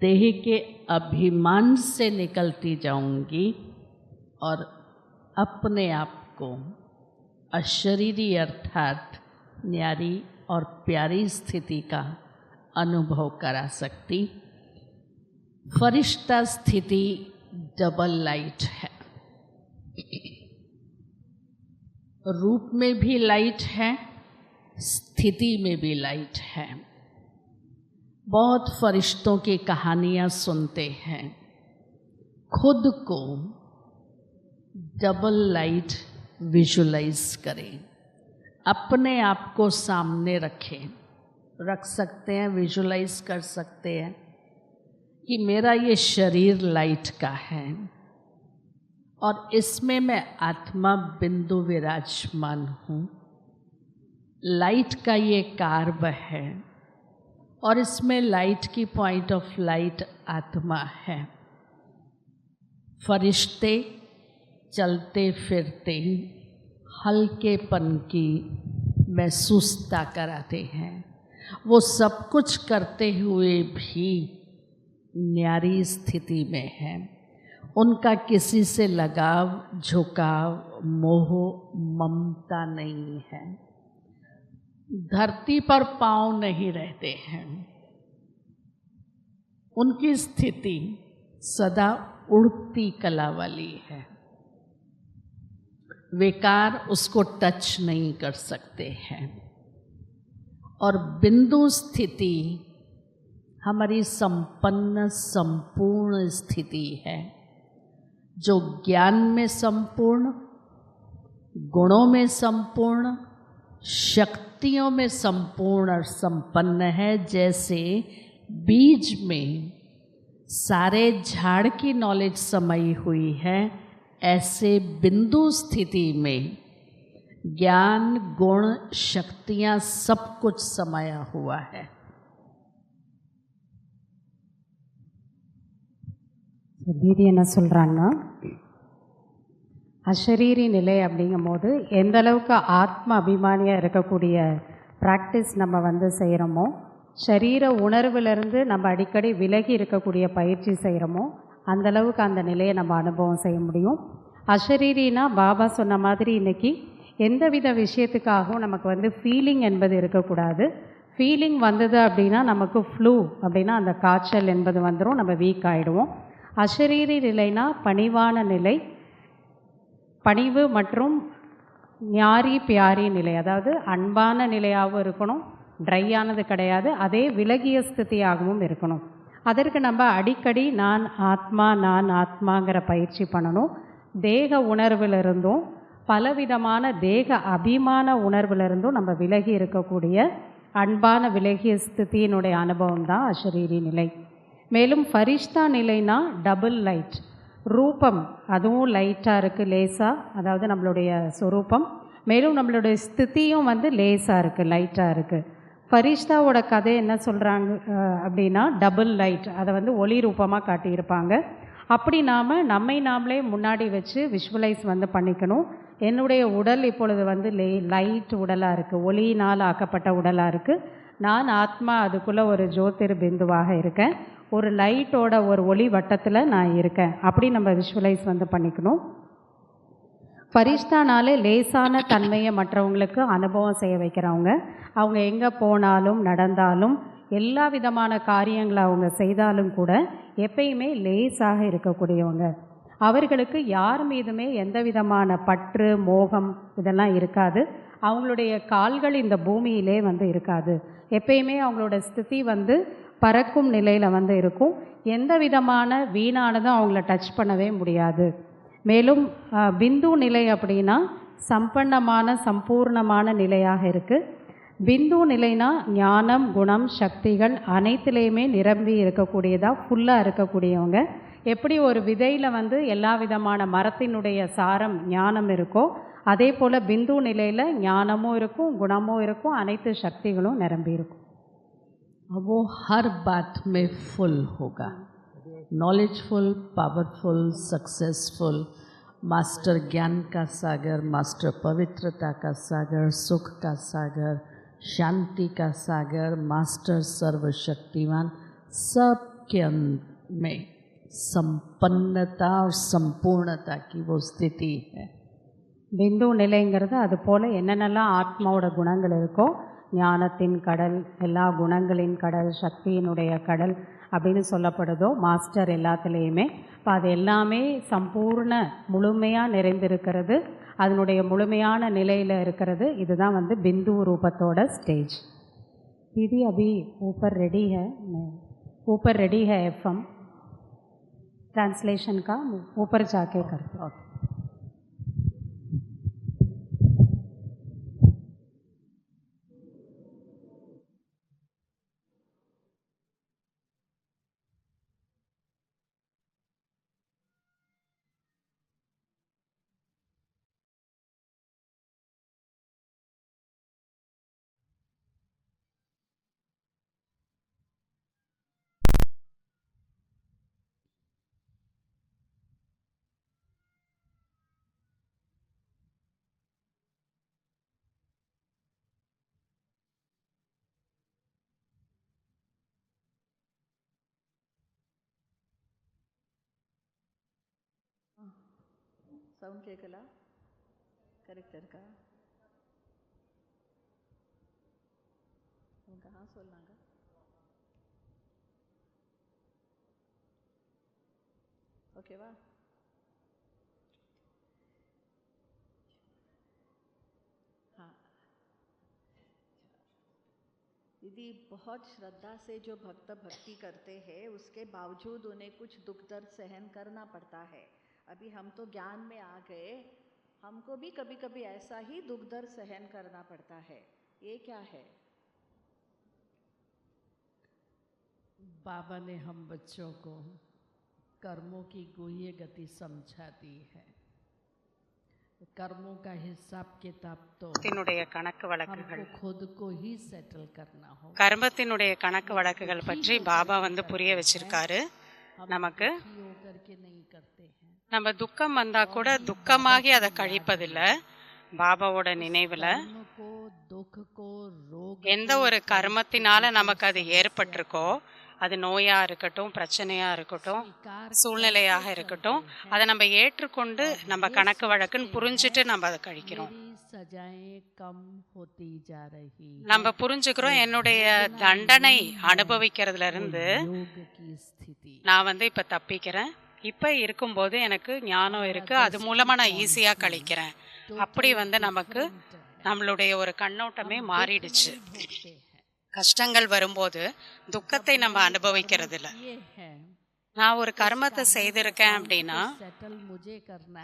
देह के अभिमान से निकलती जाऊंगी और अपने आप को अशरीरी अर्थात न्यारी और प्यारी स्थिति का अनुभव करा सकती। फरिश्ता स्थिति डबल लाइट है, रूप में भी लाइट है, स्थिति में भी लाइट है। बहुत फरिश्तों की कहानियाँ सुनते हैं। खुद को डबल लाइट विजुलाइज करें, अपने आप को सामने रखें, रख सकते हैं, विजुलाइज कर सकते हैं कि मेरा ये शरीर लाइट का है और इसमें मैं आत्मा बिंदु विराजमान हूँ। लाइट का ये कार्ब है और इसमें लाइट की पॉइंट ऑफ लाइट आत्मा है। फरिश्ते चलते फिरते हल्केपन की महसूसता कराते हैं। वो सब कुछ करते हुए भी न्यारी स्थिति में है। उनका किसी से लगाव, झुकाव, मोह, ममता नहीं है। धरती पर पांव नहीं रहते हैं। उनकी स्थिति सदा उड़ती कला वाली है। विकार उसको टच नहीं कर सकते हैं। और बिंदु स्थिति हमारी संपन्न संपूर्ण स्थिति है, जो ज्ञान में संपूर्ण, गुणों में संपूर्ण, शक्तियों में संपूर्ण और संपन्न है। जैसे बीज में सारे झाड़ की नॉलेज समाई हुई है, ऐसे बिंदु स्थिति में ज्ञान, गुण, शक्तियाँ सब कुछ समाया हुआ है। தீதி என்ன சொல்கிறாங்கன்னா, அஷரீரி நிலை அப்படிங்கும்போது எந்த அளவுக்கு ஆத்ம அபிமானியாக இருக்கக்கூடிய ப்ராக்டிஸ் நம்ம செய்கிறோமோ, ஷரீர உணர்விலிருந்து நம்ம அடிக்கடி விலகி இருக்கக்கூடிய பயிற்சி செய்கிறோமோ, அந்தளவுக்கு அந்த நிலையை நம்ம அனுபவம் செய்ய முடியும். அஷரீரினா பாபா சொன்ன மாதிரி இன்றைக்கி எந்தவித விஷயத்துக்காகவும் நமக்கு ஃபீலிங் என்பது இருக்கக்கூடாது. ஃபீலிங் வந்தது அப்படின்னா நமக்கு ஃப்ளூ அப்படின்னா அந்த காய்ச்சல் என்பது வந்துடும், நம்ம வீக் ஆகிடுவோம். அஷரீரி நிலைனா பணிவான நிலை, பணிவு மற்றும் ஞாரி பியாரி நிலை, அதாவது அன்பான நிலையாகவும் இருக்கணும், ட்ரையானது கிடையாது, அதே விலகிய ஸ்திதியாகவும் இருக்கணும். அதற்கு நம்ம அடிக்கடி நான் ஆத்மாங்கிற பயிற்சி பண்ணணும். தேக உணர்விலிருந்தும் பலவிதமான தேக அபிமான உணர்விலிருந்தும் நம்ம விலகி இருக்கக்கூடிய அன்பான விலகிய ஸ்திதியினுடைய அனுபவம் தான் அஷரீரி நிலை. மேலும் ஃபரிஷ்தா நிலைனா டபுள் லைட், ரூபம் அதுவும் லைட்டாக இருக்குது, லேசாக, அதாவது நம்மளுடைய சொரூபம். மேலும் நம்மளுடைய ஸ்திதியும் லேசாக இருக்குது, லைட்டாக இருக்குது. ஃபரிஷ்தாவோட கதை என்ன சொல்கிறாங்க அப்படின்னா, டபுள் லைட், அதை ஒளி ரூபமாக காட்டியிருப்பாங்க. அப்படி நாம் நம்மை நாமளே முன்னாடி வச்சு விஷுவலைஸ் பண்ணிக்கணும். என்னுடைய உடல் இப்பொழுது லைட் உடலாக இருக்குது, ஒளியினால் ஆக்கப்பட்ட உடலாக இருக்குது. நான் ஆத்மா அதுக்குள்ளே ஒரு ஜோதிர் பிந்துவாக இருக்கேன், ஒரு லைட்டோட ஒரு ஒளி வட்டத்தில் நான் இருக்கேன். அப்படி நம்ம விஷுவலைஸ் பண்ணிக்கணும். ஃபரிஷ்தானாலே லேசான தன்மையை மற்றவங்களுக்கு அனுபவம் செய்ய வைக்கிறவங்க. அவங்க எங்கே போனாலும் நடந்தாலும் எல்லா விதமான காரியங்களை அவங்க செய்தாலும் கூட எப்பயுமே லேசாக இருக்கக்கூடியவங்க. அவர்களுக்கு யார் மீதுமே எந்த விதமான பற்று, மோகம் இதெல்லாம் இருக்காது. அவங்களுடைய கால்கள் இந்த பூமியிலே வந்து இருக்காது. எப்பயுமே அவங்களோட ஸ்திதி வந்து பறக்கும் நிலையில் வந்து இருக்கும். எந்த விதமான வீணானதும் அவங்கள டச் பண்ணவே முடியாது. மேலும் பிந்து நிலை அப்படின்னா சம்பன்னமான சம்பூர்ணமான நிலையாக இருக்குது. பிந்து நிலைனா ஞானம், குணம், சக்திகள் அனைத்துலேயுமே நிரம்பி இருக்கக்கூடியதாக ஃபுல்லாக இருக்கக்கூடியவங்க. எப்படி ஒரு விதையில் வந்து எல்லா விதமான மரத்தினுடைய சாரம் ஞானம் இருக்கோ, அதே போல் பிந்து நிலையில் ஞானமும் இருக்கும், குணமும் இருக்கும், அனைத்து சக்திகளும் நிரம்பி இருக்கும். वो हर बात में फुल होगा, नॉलेजफुल, पावरफुल, सक्सेसफुल, मास्टर ज्ञान का सागर, मास्टर पवित्रता का सागर, सुख का सागर, शांति का सागर, मास्टर सर्वशक्तिमान, सबके में संपन्नता और संपूर्णता की वो स्थिति है. பிந்து நிலைங்கிறது அது போல் என்னென்னலாம் ஆத்மாவோட குணங்கள் இருக்கோ, ஞானத்தின் கடல், எல்லா குணங்களின் கடல், சக்தியினுடைய கடல் அப்படின்னு சொல்லப்படுதோ மாஸ்டர் எல்லாத்துலேயுமே. இப்போ அது எல்லாமே சம்பூர்ண முழுமையாக நிறைந்திருக்கிறது, அதனுடைய முழுமையான நிலையில் இருக்கிறது. இதுதான் வந்து பிந்து ரூபத்தோட ஸ்டேஜ். दीदी अभी ऊपर रेडी है, ऊपर रेडी है FM ट्रांसलेशन का, ऊपर जाके करते. ओके. சவுண்ட் கேட்கல கரெக்டாக இருக்கா? அவங்க கहाँ சொன்னாங்க? ஓகேவா? हाँ दीदी, बहुत श्रद्धा से जो भक्त भक्ति करते हैं उसके बावजूद उन्हें कुछ दुख दर्द सहन करना पड़ता है. अभी हम तो ज्ञान में आ गए, हमको भी कभी कभी ऐसा ही दुख दर्द सहन करना पड़ता है. ये क्या है? बाबा ने हम बच्चों को कर्मों की गुह्य गति समझा दी है. कर्मों का हिसाब किताब तो கர்மத்தினுடைய கணக்கு வழக்குகள், हमको खुद को ही सेटल करना होगा. கர்மத்தினுடைய கணக்கு வழக்குகள் பற்றி பாபா வந்து புரிய வச்சிருக்காரு நமக்கு. होकर के नहीं करते हैं. நம்ம துக்கம் வந்தா கூட துக்கமாகி அதை கழிப்பதில்லை. பாபாவோட நினைவில் को दुख को रोग எந்த ஒரு கர்மத்தினால நமக்கு அது ஏற்பட்டிருக்கோ, அது நோயா இருக்கட்டும், பிரச்சனையா இருக்கட்டும், சூழ்நிலையாக இருக்கட்டும், அதை நம்ம ஏற்றுக்கொண்டு நம்ம கணக்கு வழக்குன்னு புரிஞ்சுட்டு நம்ம அதை கழிக்கிறோம். सजाएं कम होती जा रही, நம்ம புரிஞ்சுக்கிறோம் என்னுடைய தண்டனை அனுபவிக்கிறதுல இருந்து योग की स्थिति. நான் வந்து இப்ப தப்பிக்கிறேன். இப்ப இருக்கும்போது எனக்கு ஞானம் இருக்கு, அது மூலமா நான் ஈஸியா கழிக்கிறேன். அப்படி வந்து நமக்கு நம்மளுடைய ஒரு கண்ணோட்டமே மாறிடுச்சு. கஷ்டங்கள் வரும்போது துக்கத்தை நம்ம அனுபவிக்கிறது இல்லை. நான் ஒரு கர்மத்தை செய்திருக்கேன் அப்படின்னா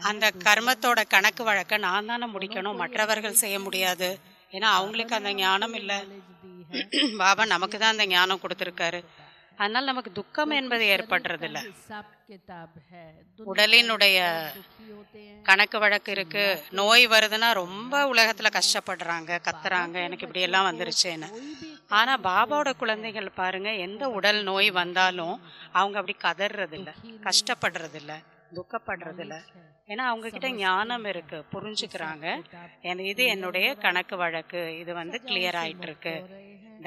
அந்த கர்மத்தோட கணக்கு வழக்க நான் தானே முடிக்கணும், மற்றவர்கள் செய்ய முடியாது. ஏன்னா அவங்களுக்கு அந்த ஞானம் இல்லை. பாபா நமக்கு தான் அந்த ஞானம் கொடுத்துருக்காரு. அதனால நமக்கு துக்கம் என்பது ஏற்படுறதில்ல. உடலினுடைய கணக்கு வழக்கு இருக்கு. நோய் வருதுன்னா ரொம்ப உலகத்துல கஷ்டப்படுறாங்க, கத்துறாங்க, எனக்கு இப்படி எல்லாம் வந்துருச்சேன்னு. ஆனா பாபாவோட குழந்தைகள் பாருங்க, எந்த உடல் நோய் வந்தாலும் அவங்க அப்படி கதறதில்ல, கஷ்டப்படுறதில்ல, துக்கப்படுறதில்ல. ஏன்னா அவங்க கிட்ட ஞானம் இருக்கு, புரிஞ்சுக்கிறாங்க. இது என்னுடைய கணக்கு வழக்கு, இது வந்து கிளியர் ஆயிட்டு இருக்கு.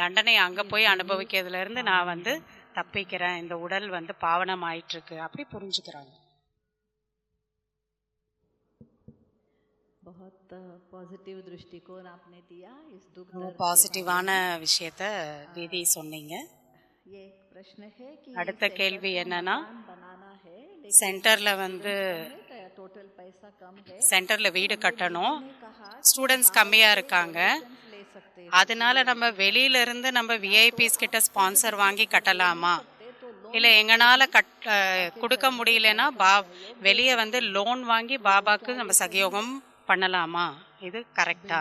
தண்டனை அங்க போய் அனுபவிக்கிறதுல இருந்து நான் வந்து தப்பிக்கிறேன், இந்த உடல் வந்து பாவனம் ஆயிட்டு இருக்கு, அப்படி புரிஞ்சுக்கிறாங்க. பாசிட்டிவான விஷயத்த தீதி சொன்னீங்க. அடுத்த கேள்வி என்னன்னா, சென்டர்ல வந்து टोटल पैसा कम है சென்டரில் வீடு கட்டணும், ने कहा ஸ்டூடெண்ட்ஸ் கம்மியாக இருக்காங்க, ले सकते அதனால நம்ம வெளியிலேருந்து நம்ம விஐபிஸ் கிட்ட ஸ்பான்சர் வாங்கி கட்டலாமா, तो இல்லை எங்களால் கொடுக்க முடியலன்னா வெளியே வந்து லோன் வாங்கி பாபாக்கு நம்ம சகயோகம் பண்ணலாமா? இது கரெக்டா?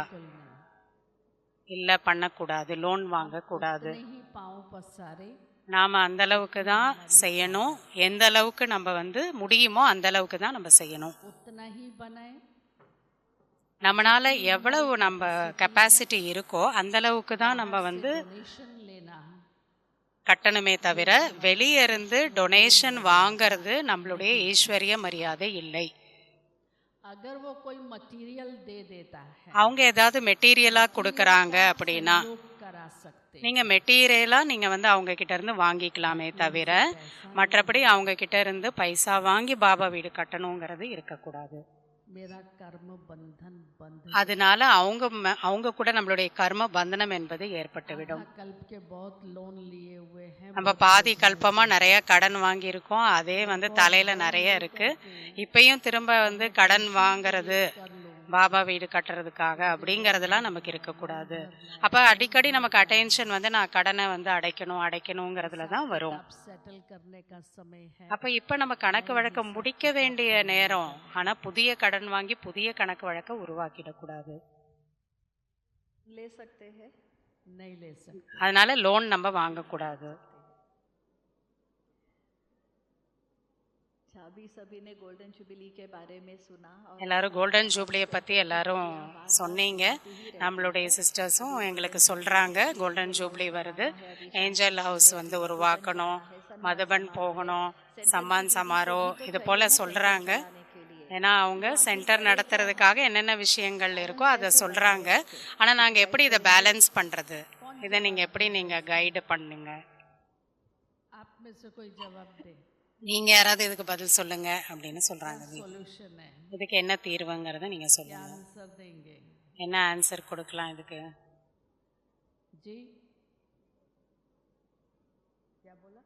இல்லை, பண்ணக்கூடாது, லோன் வாங்கக்கூடாது. नहीं पाँव पसारे நாம் அந்த அளவுக்கு தான் செய்யணும். எந்த அளவுக்கு நம்ம வந்து முடியுமோ அந்த அளவுக்கு தான் நம்ம செய்யணும். उतना ही बनाए, நம்மளால் எவ்வளவு நம்ம கெப்பாசிட்டி இருக்கோ அந்த அளவுக்கு தான் நம்ம வந்து डोनेशन लेना है। கட்டணுமே தவிர வெளியே இருந்து டொனேஷன் வாங்கிறது நம்மளுடைய ஈஸ்வரிய மரியாதை இல்லை. अगर वो कोई मटेरियल दे देता है அவங்க ஏதாவது மெட்டீரியலாக கொடுக்குறாங்க அப்படின்னா लोग करा सकते, நீங்கள் மெட்டீரியலாக நீங்கள் வந்து அவங்க கிட்ட இருந்து வாங்கிக்கலாமே தவிர மற்றபடி அவங்க கிட்ட இருந்து பைசா வாங்கி பாபா வீடு கட்டணுங்கிறது இருக்கக்கூடாது. मेरा कर्म बंधन बंध அதனால அவங்க கூட நம்மளுடைய கர்ம பந்தனம் என்பது ஏற்பட்டுவிடும். कल्प के बहुत लोन लिए हुए हैं, நம்ம பாதி கல்பமாக நிறைய கடன் வாங்கியிருக்கோம், அதே வந்து தலையில் நிறைய இருக்குது. இப்பயும் திரும்ப வந்து கடன் வாங்கிறது பாபா வீடு கட்டுறதுக்காக அப்படிங்கிறதுலாம் நமக்கு இருக்கக்கூடாது. அப்போ அடிக்கடி நமக்கு அட்டென்ஷன் வந்து நான் கடனை வந்து அடைக்கணுங்கிறதுல தான் வரும். अब सेटल करने का समय है। அப்போ இப்போ நம்ம கணக்கு வழக்க முடிக்க வேண்டிய நேரம், ஆனால் புதிய கடன் வாங்கி புதிய கணக்கு வழக்க உருவாக்கிடக்கூடாது. ले सकते हैं नहीं ले सकते, அதனால லோன் நம்ம வாங்கக்கூடாது. अभी सभी ने गोल्डन जुबली के बारे में सुना और எல்லாரும் கோல்டன் ஜூப்ளியை பற்றி எல்லாரும் சொன்னீங்க. நம்மளுடைய சிஸ்டர்ஸும் எங்களுக்கு சொல்கிறாங்க, கோல்டன் ஜூப்ளி வருது, ஏஞ்சல் ஹவுஸ் வந்து உருவாக்கணும், மதுபன் போகணும், சம்மான் சமாரோ இது போல் சொல்கிறாங்க. ஏன்னா அவங்க சென்டர் நடத்துறதுக்காக என்னென்ன விஷயங்கள் இருக்கோ அதை சொல்கிறாங்க. ஆனால் நாங்கள் எப்படி இதை பேலன்ஸ் பண்ணுறது, இதை நீங்கள் எப்படி நீங்கள் கைடு பண்ணுங்க? आप में से कोई जवाब दे, நீங்கள் யாராவது இதுக்கு பதில் சொல்லுங்க அப்படின்னு சொல்கிறாங்க. सॉल्यूशन है, இதுக்கு என்ன தீர்வுங்கிறத நீங்கள் சொல்லுங்கள். आंसर देंगे என்ன ஆன்சர் கொடுக்கலாம் இதுக்கு? जी। क्या बोला?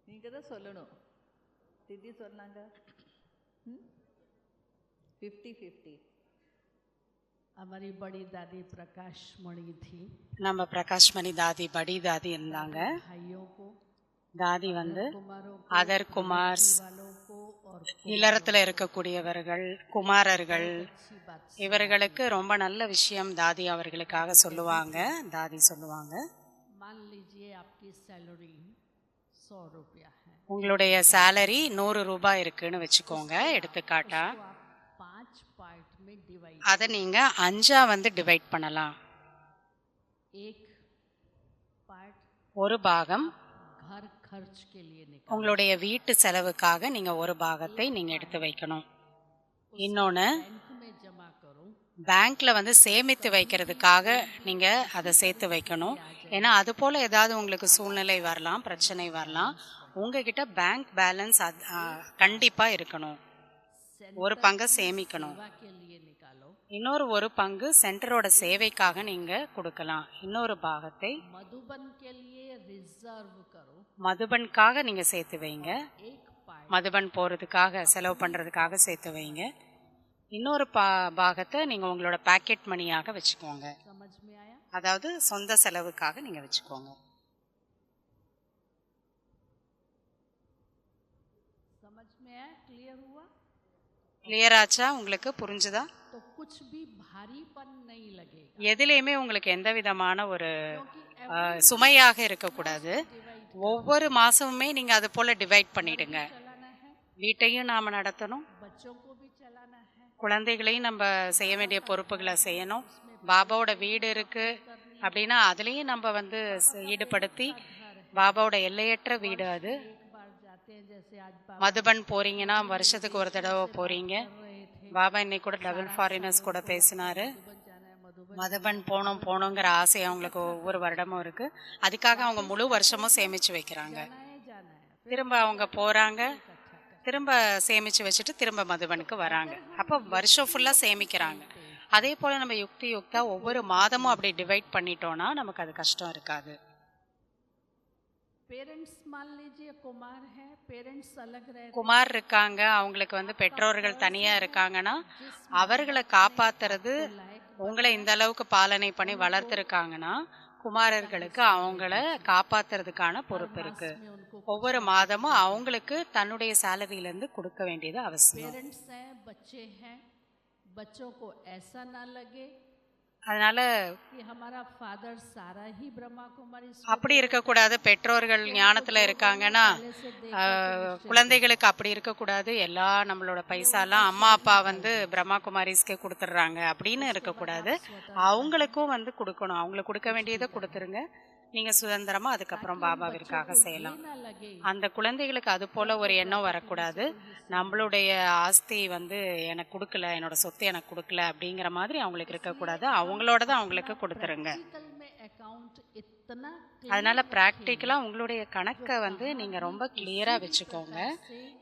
நீங்க தான் சொல்லணும், திதி சொன்னாங்க 50-50. हमारी बड़ी दादी प्रकाश मणि थी, நம்ம பிரகாஷ்மணி தாதி படி தாதி இருந்தாங்க. भाइयों को, தாதி வந்து कुमारों को, அதர் குமார்ஸ், वालों को और இல்லறத்தில் இருக்கக்கூடியவர்கள், குமாரர்கள், अच्छी बात இவர்களுக்கு ரொம்ப நல்ல விஷயம் தாதி அவர்களுக்காக சொல்லுவாங்க. தாதி சொல்லுவாங்க, मान लीजिए आपकी सैलरी 100 रुपया है, உங்களுடைய சேலரி 100 ரூபாய் இருக்குன்னு வச்சுக்கோங்க எடுத்துக்காட்டா. तो आप 5 पार्ट में डिवाइड, அதை நீங்கள் 5ஆ வந்து டிவைட் பண்ணலாம். एक पार्ट ஒரு பாகம் घर खर्च के लिए निकाल, உங்களுடைய வீட்டு செலவுக்காக நீங்கள் ஒரு பாகத்தை நீங்கள் எடுத்து வைக்கணும். இன்னொன்று बैंक में जमा करो, பேங்க்கில் வந்து சேமித்து வைக்கிறதுக்காக நீங்கள் அதை சேர்த்து வைக்கணும். ஏன்னா அது போல் ஏதாவது உங்களுக்கு சூழ்நிலை வரலாம், பிரச்சனை வரலாம். உங்ககிட்ட பேங்க் பேலன்ஸ் கண்டிப்பாக இருக்கணும். ஒரு பங்கை சேமிக்கணும், सेवा के लिए निकालो, இன்னொரு ஒரு பங்கு சென்டரோட சேவைக்காக நீங்கள் கொடுக்கலாம். இன்னொரு பாகத்தை मधुबन के लिए रिजर्व करो, மதுபனுக்காக நீங்கள் சேர்த்து வைங்க. एक पार्ट மதுபன் போகிறதுக்காக செலவு பண்ணுறதுக்காக சேர்த்து வைங்க. இன்னொரு பாகத்தை நீங்கள் உங்களோட பாக்கெட் மணியாக வச்சுக்கோங்க, समझ में आया? அதாவது சொந்த செலவுக்காக நீங்கள் வச்சுக்கோங்க. समझ में आया? क्लियर हुआ? கிளியர் ஆச்சா? உங்களுக்கு புரிஞ்சுதா? तो कुछ भी भारीपन नहीं लगेगा, எதுலேயுமே உங்களுக்கு எந்த விதமான ஒரு क्योंकि சுமையாக இருக்கக்கூடாது. डिवाइड ஒவ்வொரு மாதமுமே நீங்கள் அது போல் டிவைட் பண்ணிடுங்க. चलाना है, வீட்டையும் நாம் நடத்தணும், बच्चों को भी चलाना है, குழந்தைகளையும் நம்ம செய்ய வேண்டிய பொறுப்புகளை செய்யணும். பாபாவோட வீடு இருக்குது அப்படின்னா அதுலேயும் நம்ம வந்து ஈடுபடுத்தி, பாபாவோட எல்லையற்ற வீடு அது. एक बार जाते हैं, जैसे आज बाबा மதுபன் போகிறீங்கன்னா வருஷத்துக்கு ஒரு தடவை போகிறீங்க. रहे थे, பாபா இன்னைக்கு கூட டபுள் ஃபாரினர்ஸ் கூட பேசினாரு. मधुबन जाना है, मधुबन மதுபன் போகணுங்கிற ஆசை அவங்களுக்கு ஒவ்வொரு வருடமும் இருக்குது. அதுக்காக அவங்க முழு வருஷமும் சேமித்து வைக்கிறாங்க. जाना है, திரும்ப அவங்க போகிறாங்க, इकट्ठा कर, திரும்ப சேமித்து வச்சுட்டு திரும்ப மதுபனுக்கு வராங்க. அப்போ வருஷம் ஃபுல்லாக சேமிக்கிறாங்க. அதே போல் நம்ம யுக்தா ஒவ்வொரு மாதமும் அப்படி டிவைட் பண்ணிட்டோன்னா நமக்கு அது கஷ்டம் இருக்காது. पेरेंट्स मान लीजिए कुमार है, पेरेंट्स अलग रहते हैं, குமார் இருக்காங்க, அவங்களுக்கு வந்து பெற்றோர்கள் தனியாக இருக்காங்கன்னா அவர்களை காப்பாத்துறது, உங்களை இந்த அளவுக்கு பாலனை பண்ணி வளர்த்துருக்காங்கன்னா குமாரர்களுக்கு அவங்கள காப்பாத்துறதுக்கான பொறுப்பு இருக்கு. में उनको ஒவ்வொரு மாதமும் அவங்களுக்கு தன்னுடைய சேலரியிலேருந்து கொடுக்க வேண்டியது அவசியம். पेरेंट्स हैं, बच्चे हैं, बच्चों को ऐसा ना लगे அதனால कि हमारा फादर सारा ही ब्रह्मा कुमारी அப்படி இருக்கக்கூடாது. பெற்றோர்கள் ஞானத்துல இருக்காங்கன்னா குழந்தைகளுக்கு அப்படி இருக்கக்கூடாது. எல்லா நம்மளோட பைசாலாம் அம்மா அப்பா வந்து பிரம்மா குமாரிஸ்க்கே கொடுத்துட்றாங்க அப்படின்னு இருக்கக்கூடாது. அவங்களுக்கும் வந்து கொடுக்கணும். அவங்களுக்கு கொடுக்க வேண்டியதை கொடுத்துருங்க. நீங்கள் சுதந்திரமாக அதுக்கப்புறம் பாபாவிற்காக செய்யலாம். ना लगे அந்த குழந்தைகளுக்கு அது போல் ஒரு எண்ணம் வரக்கூடாது. நம்மளுடைய ஆஸ்தி வந்து எனக்கு கொடுக்கல, என்னோட சொத்து எனக்கு கொடுக்கல அப்படிங்கிற மாதிரி அவங்களுக்கு இருக்கக்கூடாது. அவங்களோட தான் அவங்களுக்கு கொடுத்துருங்க. प्रैक्टिकल में अकाउंट इतना அதனால ப்ராக்டிக்கலாக உங்களுடைய கணக்கை வந்து நீங்கள் ரொம்ப கிளியராக வச்சுக்கோங்க.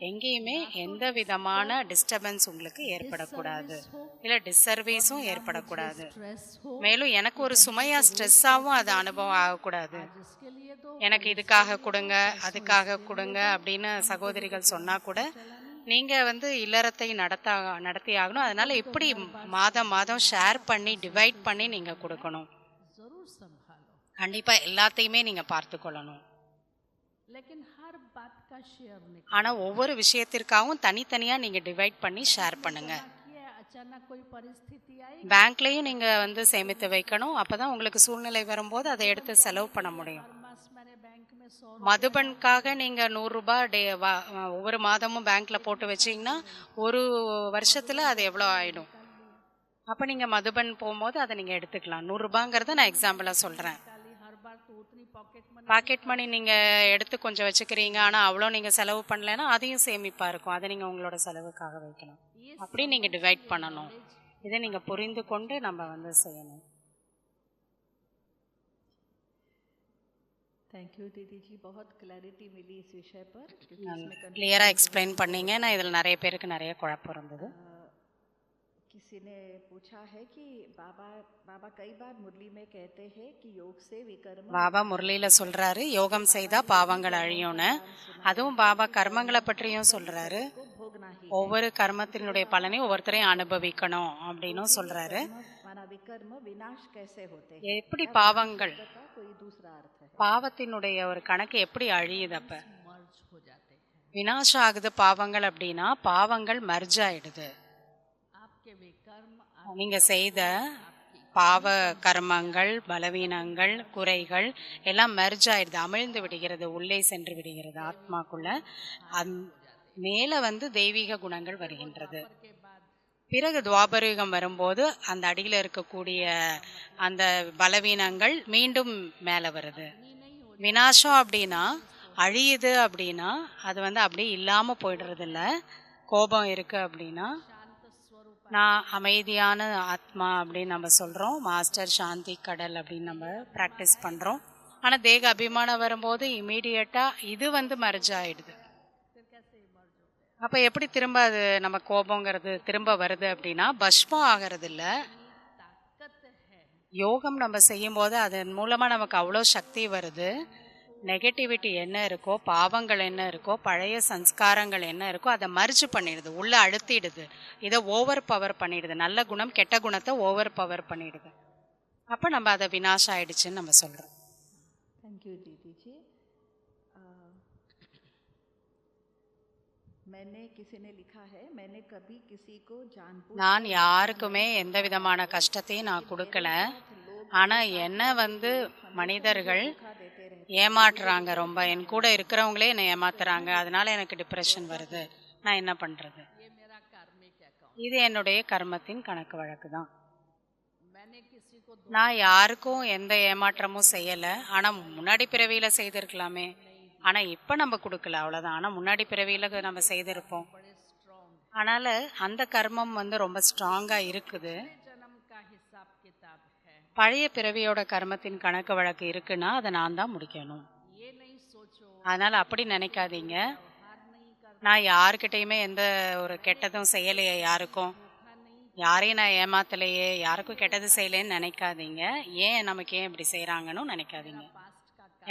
எங்கேயுமே எந்த விதமான டிஸ்டர்பன்ஸ் உங்களுக்கு ஏற்படக்கூடாது, இல்லை டிஸ்சர்வீஸும் ஏற்படக்கூடாது. स्ट्रेस हो, மேலும் எனக்கு ஒரு சுமையாக ஸ்ட்ரெஸ்ஸாகவும் அது அனுபவம் ஆகக்கூடாது. जिसके लिए तो எனக்கு இதுக்காக கொடுங்க, அதுக்காக கொடுங்க அப்படின்னு சகோதரிகள் சொன்னால் கூட நீங்கள் வந்து இல்லறத்தை நடத்தி ஆகணும். அதனால இப்படி மாதம் மாதம் ஷேர் பண்ணி டிவைட் பண்ணி நீங்கள் கொடுக்கணும். जरूर संभालो, கண்டிப்பாக எல்லாத்தையுமே நீங்கள் பார்த்து கொள்ளணும். लेकिन हर बात का शेयर नहीं ஆனால் ஒவ்வொரு விஷயத்திற்காகவும் தனித்தனியாக நீங்கள் டிவைட் பண்ணி ஷேர் பண்ணுங்கள். किया। अचानक कोई परिस्थिति आई, பேங்க்லேயும் நீங்கள் வந்து சேமித்து வைக்கணும். அப்போ தான் உங்களுக்கு சூழ்நிலை வரும்போது அதை எடுத்து செலவு பண்ண முடியும். हर मास मैंने बैंक में 100 மதுபனுக்காக நீங்கள் 100 ரூபாய் ஒவ்வொரு மாதமும் பேங்க்கில் போட்டு வச்சிங்கன்னா ஒரு வருஷத்தில் அது எவ்வளோ ஆகிடும். அப்போ நீங்கள் மதுபன் போகும்போது அதை நீங்கள் எடுத்துக்கலாம். 100 ரூபாங்கிறத நான் எக்ஸாம்பிளாக சொல்கிறேன். निकाली, हर बार तो उतनी पॉकेट मनी பாக்கெட் மணி நீங்கள் எடுத்து கொஞ்சம் வச்சுக்கிறீங்க, ஆனால் அவ்வளோ நீங்கள் செலவு பண்ணலைன்னா அதையும் சேமிப்பாக இருக்கும். அதை நீங்கள் உங்களோட செலவுக்காக வைக்கலாம். அப்படி நீங்கள் டிவைட் பண்ணணும். இதை நீங்கள் புரிந்து கொண்டு நம்ம வந்து செய்யணும். थैंक यू दीदी जी, बहुत क्लैरिटी मिली इस विषय पर, क्योंकि इसमें கிளியராக எக்ஸ்பிளைன் பண்ணீங்க. நான் இதில் நிறைய பேருக்கு நிறைய குழப்பம் இருந்தது. किसी ने पूछा है कि बाबा कई बार मुरली में कहते हैं कि योग से विकर्म பாபா முரளியில் சொல்கிறாரு யோகம் செய்தால் பாவங்கள் அழியும்னு. அதுவும் பாபா கர்மங்களை பற்றியும் சொல்கிறாரு. को भोगना ही ஒவ்வொரு கர்மத்தினுடைய பலனையும் ஒவ்வொருத்தரையும் அனுபவிக்கணும் அப்படின்னும் சொல்கிறாரு. माना विकर्म विनाश कैसे होते हैं, எப்படி பாவங்கள், का कोई दूसरा अर्थ है। பாவத்தினுடைய ஒரு கணக்கு எப்படி அழியுது? அப்போ मर्ज हो जाते हैं। வினாசம் ஆகுது பாவங்கள் அப்படின்னா பாவங்கள் மர்ஜ் ஆயிடுது. आपके विकर्म, நீங்கள் செய்த பாவ கர்மங்கள், பலவீனங்கள், குறைகள் எல்லாம் மெர்ஜ் ஆயிடுது, அமிழ்ந்து விடுகிறது, உள்ளே சென்று விடுகிறது ஆத்மாக்குள்ள. மேலே வந்து தெய்வீக குணங்கள் வருகின்றது. के बाद பிறகு துவாபரயுகம் வரும்போது அந்த அடியில் இருக்கக்கூடிய அந்த பலவீனங்கள் மீண்டும் மேலே வருது. வினாசம் அப்படின்னா அழியுது அப்படின்னா அது வந்து அப்படியே இல்லாமல் போயிடுறது இல்லை. கோபம் இருக்குது அப்படின்னா நான் அமைதியான ஆத்மா அப்படின்னு நம்ம சொல்கிறோம். மாஸ்டர் சாந்தி கடல் அப்படின்னு நம்ம ப்ராக்டிஸ் பண்ணுறோம். ஆனால் தேக அபிமானம் வரும்போது இமீடியட்டாக இது வந்து மர்ஜ் ஆகிடுது. அப்போ எப்படி திரும்ப அது நம்ம கோபங்கிறது திரும்ப வருது அப்படின்னா பஸ்மம் ஆகிறது இல்லை. யோகம் நம்ம செய்யும்போது அதன் மூலமாக நமக்கு அவ்வளோ சக்தி வருது. நெகட்டிவிட்டி என்ன இருக்கோ, பாவங்கள் என்ன இருக்கோ, பழைய சன்ஸ்காரங்கள் என்ன இருக்கோ அதை மர்ஜ் பண்ணிடுது, உள்ளே அழுத்திடுது, இதை ஓவர் பவர் பண்ணிடுது. நல்ல குணம் கெட்ட குணத்தை ஓவர் பவர் பண்ணிடுது. அப்போ நம்ம அதை வினாஷம் ஆயிடுச்சுன்னு நம்ம சொல்கிறோம். थैंक यू दीदी जी। मैंने किसी ने लिखा है, मैंने कभी किसी को जानबूझ நான் யாருக்குமே எந்த விதமான கஷ்டத்தையும் நான் கொடுக்கல. ஆனால் என்ன வந்து மனிதர்கள் देते रहे, ஏமாற்றுறாங்க ரொம்ப. என் கூட இருக்கிறவங்களே என்னை ஏமாத்துறாங்க. அதனால எனக்கு டிப்ரெஷன் வருது. நான் என்ன பண்ணுறது? ये मेरा कार्मिक अकाउंट, இது என்னுடைய கர்மத்தின் கணக்கு வழக்கு தான். मैंने किसी को நான் யாருக்கும் எந்த ஏமாற்றமும் செய்யலை. ஆனால் முன்னாடி பிறவியில் செய்திருக்கலாமே. ஆனால் இப்போ நம்ம கொடுக்கல, அவ்வளோதான். ஆனால் முன்னாடி பிறவியில் நம்ம செய்திருப்போம். बड़े स्ट्रॉन्ग அதனால் அந்த கர்மம் வந்து ரொம்ப ஸ்ட்ராங்காக இருக்குது. जन्म का हिसाब किताब है। பழைய பிறவியோட கர்மத்தின் கணக்கு வழக்கு இருக்குன்னா அதை நான் தான் முடிக்கணும். ये नहीं सोचो அதனால் அப்படி நினைக்காதீங்க. हार नहीं कर, நான் யாருக்கிட்டையுமே எந்த ஒரு கெட்டதும் செய்யலையே, யாருக்கும் धोखा नहीं, யாரையும் நான் ஏமாத்தலையே, யாருக்கும் கெட்டது செய்யலேன்னு நினைக்காதீங்க. நமக்கு ஏன் இப்படி செய்கிறாங்கன்னு நினைக்காதீங்க.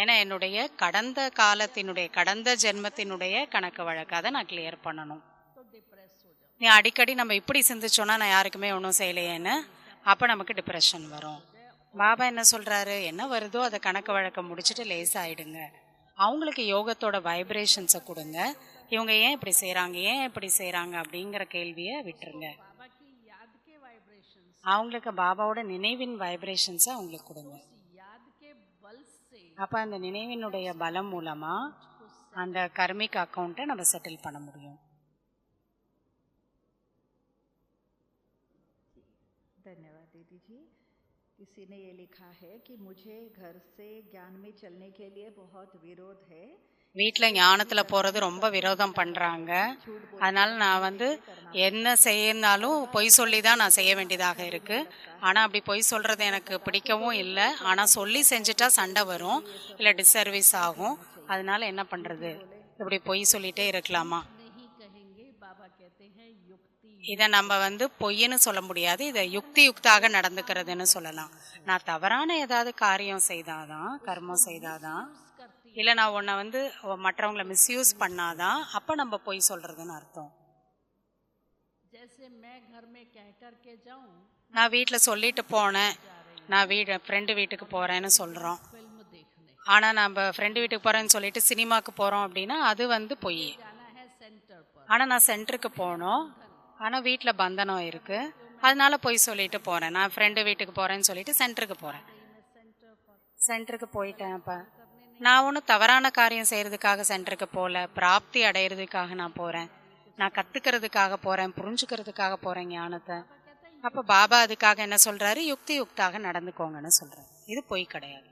ஏன்னா என்னுடைய கடந்த காலத்தினுடைய கடந்த ஜென்மத்தினுடைய கணக்கு வழக்காக நான் கிளியர் பண்ணணும். நீ அடிக்கடி நம்ம இப்படி சிந்திச்சோன்னா நான் யாருக்குமே ஒன்றும் செய்யலையேன்னு அப்போ நமக்கு டிப்ரெஷன் வரும். பாபா என்ன சொல்கிறாரு, என்ன வருதோ அதை கணக்கு வழக்க முடிச்சுட்டு லேசாகிடுங்க. அவங்களுக்கு யோகத்தோட வைப்ரேஷன்ஸை கொடுங்க. இவங்க ஏன் இப்படி செய்கிறாங்க அப்படிங்கிற கேள்வியை விட்டுருங்க. அவங்களுக்கு பாபாவோட நினைவின் வைப்ரேஷன்ஸை அவங்களுக்கு கொடுங்க. அப்போ அந்த நினைவினுடைய பலம் மூலமாக அந்த கர்மிக் அக்கௌண்ட்டை நம்ம செட்டில் பண்ண முடியும். धन्यवाद दीदी जी। किसी ने ये लिखा है कि मुझे घर से ज्ञान में चलने के लिए बहुत विरोध है। வீட்டில் ஞானத்தில் போகிறது ரொம்ப விரோதம் பண்ணுறாங்க. அதனால் நான் என்ன செய்யனாலும் பொய் சொல்லி தான் நான் செய்ய வேண்டியதாக இருக்குது. ஆனால் அப்படி பொய் சொல்கிறது எனக்கு பிடிக்கவும் இல்லை. ஆனால் சொல்லி செஞ்சுட்டா சண்டை வரும், இல்லை டிஸ்சர்வீஸ் ஆகும். அதனால என்ன பண்ணுறது, இப்படி பொய் சொல்லிகிட்டே இருக்கலாமா? இதை நம்ம பொய்ன்னு சொல்ல முடியாது, இதை யுக்தியாக நடந்துக்கிறதுன்னு சொல்லலாம். நான் தவறான ஏதாவது காரியம் செய்தாதான், கர்மம் செய்தாதான், இல்லை நான் உன்னை மற்றவங்களை மிஸ்யூஸ் பண்ணாதான் அப்போ நம்ம பொய் சொல்கிறதுன்னு அர்த்தம். நான் வீட்டில் சொல்லிட்டு போனேன், நான் ஃப்ரெண்டு வீட்டுக்கு போகிறேன்னு சொல்கிறோம். ஆனால் நம்ம ஃப்ரெண்டு வீட்டுக்கு போகிறேன்னு சொல்லிட்டு சினிமாவுக்கு போகிறோம் அப்படின்னா அது பொய். ஆனால் நான் சென்டருக்கு போனோம், ஆனால் வீட்டில் பந்தனம் இருக்குது, அதனால போய் சொல்லிட்டு போகிறேன். நான் ஃப்ரெண்டு வீட்டுக்கு போகிறேன்னு சொல்லிட்டு சென்டருக்கு போயிட்டேன். அப்போ நான் ஒன்றும் தவறான காரியம் செய்கிறதுக்காக சென்டருக்கு போகல, பிராப்தி அடையிறதுக்காக நான் போகிறேன். நான் கற்றுக்கிறதுக்காக போகிறேன், புரிஞ்சுக்கிறதுக்காக போகிறேன் ஞானத்தை. அப்போ பாபா அதுக்காக என்ன சொல்கிறாரு, யுக்தியாக நடந்துக்கோங்கன்னு சொல்கிறேன். இது பொய் கிடையாது.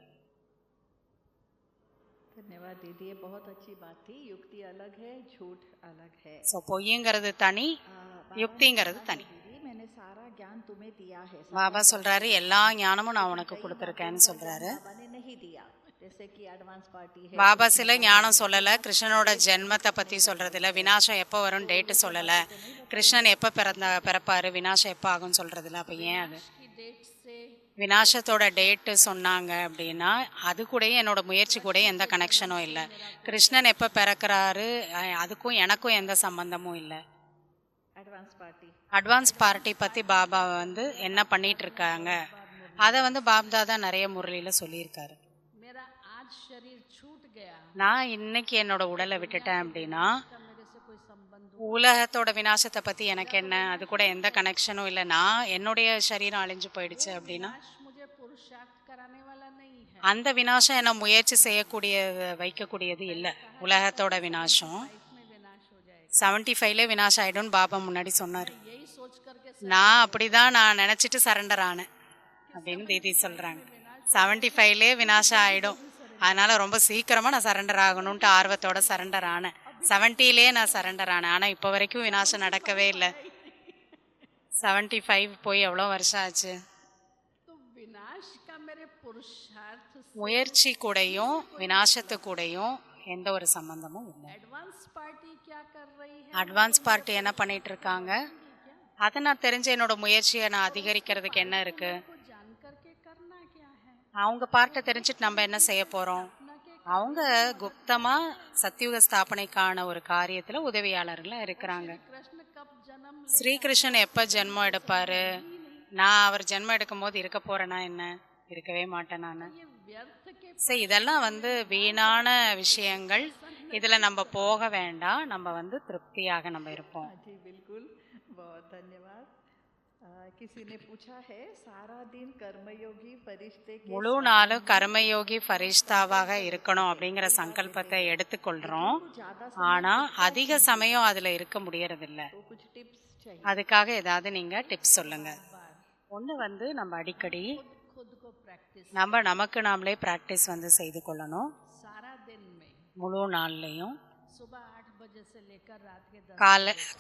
धन्यवाद दीदी, ये बहुत अच्छी बात थी। युक्ति अलग है, झूठ अलग है। ஸோ பொய்ங்கிறது தனி, யுக்திங்கிறது தனி. मैंने सारा ज्ञान तुम्हें दिया है। பாபா சொல்றாரு எல்லா ஞானமும் நான் உனக்கு கொடுத்துருக்கேன்னு சொல்றாரு. नहीं दिया, जैसे कि एडवांस पार्टी है। பாபா சில ஞானம் சொல்லலை, கிருஷ்ணனோட ஜென்மத்தை பற்றி சொல்கிறதில்ல, வினாசம் எப்போ வரும் டேட்டு சொல்லலை, கிருஷ்ணன் எப்போ பிறப்பாரு, வினாசம் எப்போ ஆகும்னு சொல்கிறதில்ல. அப்போ ஏன் அது வினாசத்தோட டேட்டு சொன்னாங்க அப்படின்னா அது கூடயும் என்னோட முயற்சி கூட எந்த கனெக்ஷனும் இல்லை. கிருஷ்ணன் எப்போ பிறக்கிறாரு அதுக்கும் எனக்கும் எந்த சம்பந்தமும் இல்லை. அட்வான்ஸ் பார்ட்டி பற்றி பாபா என்ன பண்ணிட்டு இருக்காங்க அதை பாப்தாதா நிறைய முரளியில் சொல்லியிருக்காரு. நான் இன்னைக்கு என்னோட உடலை விட்டுட்டேன் அப்படின்னா உலகத்தோட விநாசத்தை பற்றி எனக்கு என்ன, அது கூட எந்த கனெக்ஷனும் இல்லை. நான் என்னுடைய சரீரம் அழிஞ்சு போயிடுச்சு அப்படின்னா அந்த விநாசம் என்ன முயற்சி வைக்கக்கூடியது இல்லை. உலகத்தோட விநாசம் 75லே விநாசம் ஆகிடும்னு பாபா முன்னாடி சொன்னார். நான் அப்படிதான் நான் நினச்சிட்டு சரண்டர் ஆனேன் அப்படின்னு தீதி சொல்கிறாங்க. 75லே விநாசம் ஆகிடும், அதனால் ரொம்ப சீக்கிரமாக நான் சரண்டர் ஆகணுன்ட்டு ஆர்வத்தோட சரண்டர் ஆனேன். 70லே நான் சரண்டர் ஆனேன், ஆனால் இப்போ வரைக்கும் விநாசம் நடக்கவே இல்லை. 75 போய் எவ்வளோ வருஷம் ஆச்சு. முயற்சி கூடயும் விநாசத்து கூடயும் எந்த ஒரு சம்பந்தமும் இல்லை. அட்வான்ஸ் பார்ட்டி என்ன பண்ணிட்டு இருக்காங்க, அதை நான் தெரிஞ்ச என்னோட முயற்சியை நான் அதிகரிக்கிறதுக்கு என்ன இருக்கு. அவங்க பார்ட்டை தெரிஞ்சுட்டு நம்ம என்ன செய்ய போறோம். அவங்க குப்தமாக சத்தியுக ஸ்தாபனைக்கான ஒரு காரியத்தில் உதவியாளர்களாக இருக்கிறாங்க. ஸ்ரீகிருஷ்ணன் எப்போ ஜென்மம் எடுப்பார், நான் அவர் ஜென்மம் எடுக்கும் போது இருக்க போகிறேன்னா என்ன, இருக்கவே மாட்டேன் நான். சரி, இதெல்லாம் வீணான விஷயங்கள், இதில் நம்ம போக வேண்டாம். நம்ம திருப்தியாக நம்ம இருப்போம். முழு நாளும் கர்மயோகி ஃபரிஷ்தாவாக இருக்கணும் அப்படிங்கிற சங்கல்பத்தை எடுத்துக்கொள்கிறோம். ஆனால் அதிக சமயம் அதில் இருக்க முடியறதில்ல. அதுக்காக ஏதாவது நீங்கள் டிப்ஸ் சொல்லுங்கள். ஒன்று நம்ம அடிக்கடி நமக்கு நாமளே ப்ராக்டிஸ் செய்து கொள்ளணும். முழு நாள்லையும்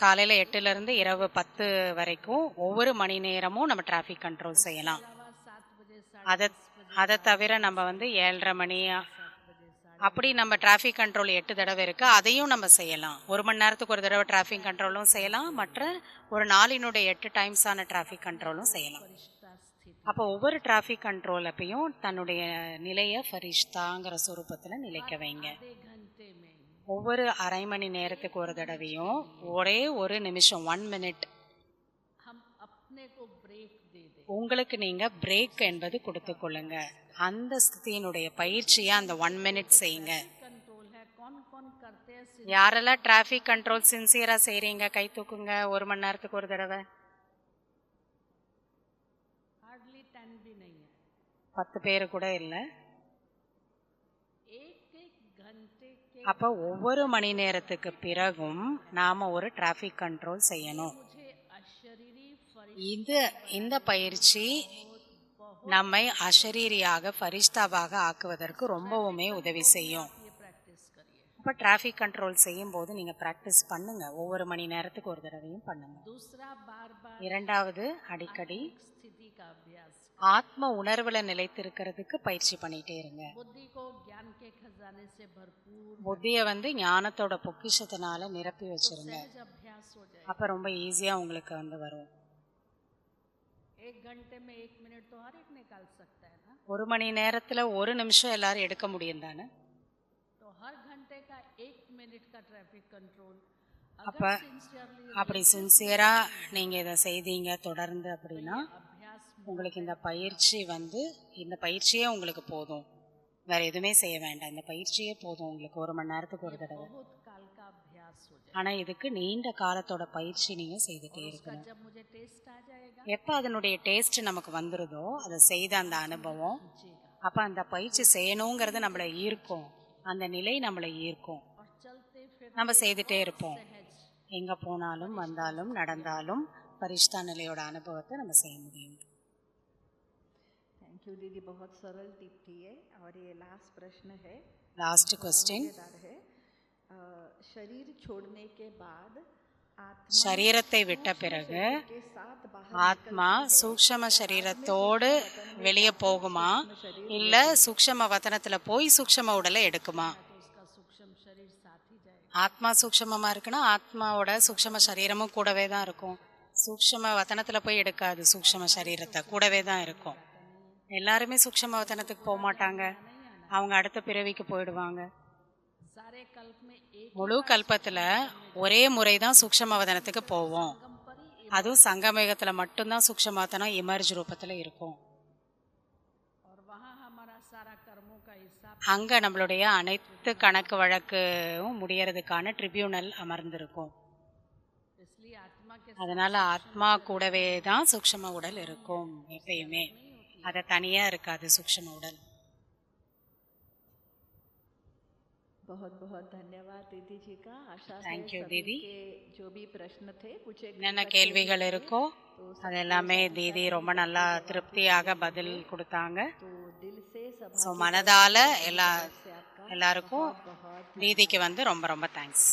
காலையில் 8லேருந்து இரவு 10 வரைக்கும் ஒவ்வொரு மணி நேரமும் நம்ம டிராஃபிக் கண்ட்ரோல் செய்யலாம். அதை தவிர நம்ம 7:30 மணி அப்படி நம்ம டிராஃபிக் கண்ட்ரோல் 8 தடவை இருக்குது, அதையும் நம்ம செய்யலாம். 1 மணி நேரத்துக்கு ஒரு தடவை டிராஃபிக் கண்ட்ரோலும் செய்யலாம், மற்ற ஒரு நாளினுடைய 8 டைம்ஸான டிராஃபிக் கண்ட்ரோலும் செய்யலாம். அப்போ ஒவ்வொரு டிராஃபிக் கண்ட்ரோல் அப்பையும் தன்னுடைய நிலையை ஃபரிஷ்தாங்கிற சுரூபத்தில் நிலைக்க வைங்க. ஒவ்வொரு அரை மணி நேரத்துக்கு ஒரு தடவையும் ஒரே ஒரு நிமிஷம் 1 மினிட் உங்களுக்கு நீங்கள் பிரேக் என்பது கொடுத்து கொள்ளுங்க. அந்த ஸ்திதியினுடைய பயிற்சியை அந்த 1 மினிட் செய்யுங்க. யாரெல்லாம் டிராஃபிக் கண்ட்ரோல் சின்சியராக செய்கிறீங்க கை தூக்குங்க. 1 மணி நேரத்துக்கு ஒரு தடவை. 10 பேர் கூட இல்லை. அப்போ ஒவ்வொரு மணி நேரத்துக்கு பிறகும் நாம் ஒரு டிராஃபிக் கண்ட்ரோல் செய்யணும். இந்த பயிற்சி நம்மை அஷரீரியாக ஃபரிஷ்தாவாக ஆக்குவதற்கு ரொம்பவுமே உதவி செய்யும். இப்போ டிராஃபிக் கண்ட்ரோல் செய்யும் போது நீங்கள் ப்ராக்டிஸ் பண்ணுங்க. ஒவ்வொரு மணி நேரத்துக்கு ஒரு தடவையும் பண்ணுங்க. இரண்டாவது, அடிக்கடி ஆத்ம உணர்வில் நிலைத்திருக்கிறதுக்கு பயிற்சி பண்ணிட்டே இருங்க. புத்தியை ஞானத்தோட பொக்கிஷத்தினால நிரப்பி வச்சிருங்க. அப்போ ரொம்ப ஈஸியாக உங்களுக்கு வரும். 1 மணி நேரத்தில் 1 நிமிஷம் எல்லாரும் எடுக்க முடியும் தானே? அப்போ அப்படி சின்சியராக நீங்கள் இதை செய்தீங்க தொடர்ந்து அப்படின்னா உங்களுக்கு இந்த பயிற்சியே உங்களுக்கு போதும். வேற எதுவுமே செய்ய வேண்டாம். இந்த பயிற்சியே போதும் உங்களுக்கு 1 மணி நேரத்துக்கு ஒரு தடவை. ஆனால் இதுக்கு நீண்ட காலத்தோட பயிற்சி நீங்கள் செய்துட்டே இருக்கணும். எப்போ அதனுடைய டேஸ்ட் நமக்கு வந்துடுதோ அதை செய்த அந்த அனுபவம், அப்போ அந்த பயிற்சி செய்யணுங்கிறது நம்மளை ஈர்க்கும். அந்த நிலை நம்மளை ஈர்க்கும். நம்ம செய்துட்டே இருப்போம். எங்கே போனாலும் வந்தாலும் நடந்தாலும் ஃபரிஷ்தா நிலையோட அனுபவத்தை நம்ம செய்ய முடியும். थैंक यू दीदी, बहुत सरल टिप्पणी है। और ये लास्ट प्रश्न है, लास्ट क्वेश्चन है शरीर छोड़ने के बाद சரீரத்தை விட்ட பிறகு ஆத்மா சூக்ஷ்ம சரீரத்தோடு வெளியே போகுமா, இல்லை சூக்ஷ்ம வதனத்தில் போய் சூக்ஷ்ம உடலை எடுக்குமா? ஆத்மா சூக்ஷ்மமாக இருக்குன்னா ஆத்மாவோட சூக்ஷ்ம சரீரமும் கூடவே தான் இருக்கும். சூக்ஷ்ம வதனத்தில் போய் எடுக்காது. சூக்ஷ்ம சரீரத்தை கூடவே தான் இருக்கும். எல்லாருமே சூக்ஷ்ம வதனத்துக்கு போக மாட்டாங்க. அவங்க அடுத்த பிறவிக்கு போயிடுவாங்க. முழு கல்பத்தில் ஒரே முறை தான் சூக்ஷ்ம வதனத்துக்கு போவோம். அதுவும் சங்கமேகத்தில் மட்டும்தான் சூக்ஷ்ம வதனம் இமர்ஜ் ரூபத்தில் இருக்கும். அங்கே நம்மளுடைய அனைத்து கணக்கு வழக்கும் முடியறதுக்கான ட்ரிபியூனல் அமர்ந்திருக்கும். அதனால ஆத்மா கூடவே தான் சூக்ஷ்ம உடல் இருக்கும் எப்பயுமே. அதை தனியாக இருக்காது சூக்ஷ்ம உடல். बहुत बहुत धन्यवाद दीदी जी का। आशा थैंक यू है दीदी। जो भी प्रश्न थे कुछ என்னென்ன கேள்விகள் இருக்கோ அதெல்லாமே தீதி ரொம்ப நல்லா திருப்தியாக பதில் கொடுத்தாங்க. ஸோ மனதால எல்லாருக்கும் தீதிக்கு ரொம்ப ரொம்ப தேங்க்ஸ்.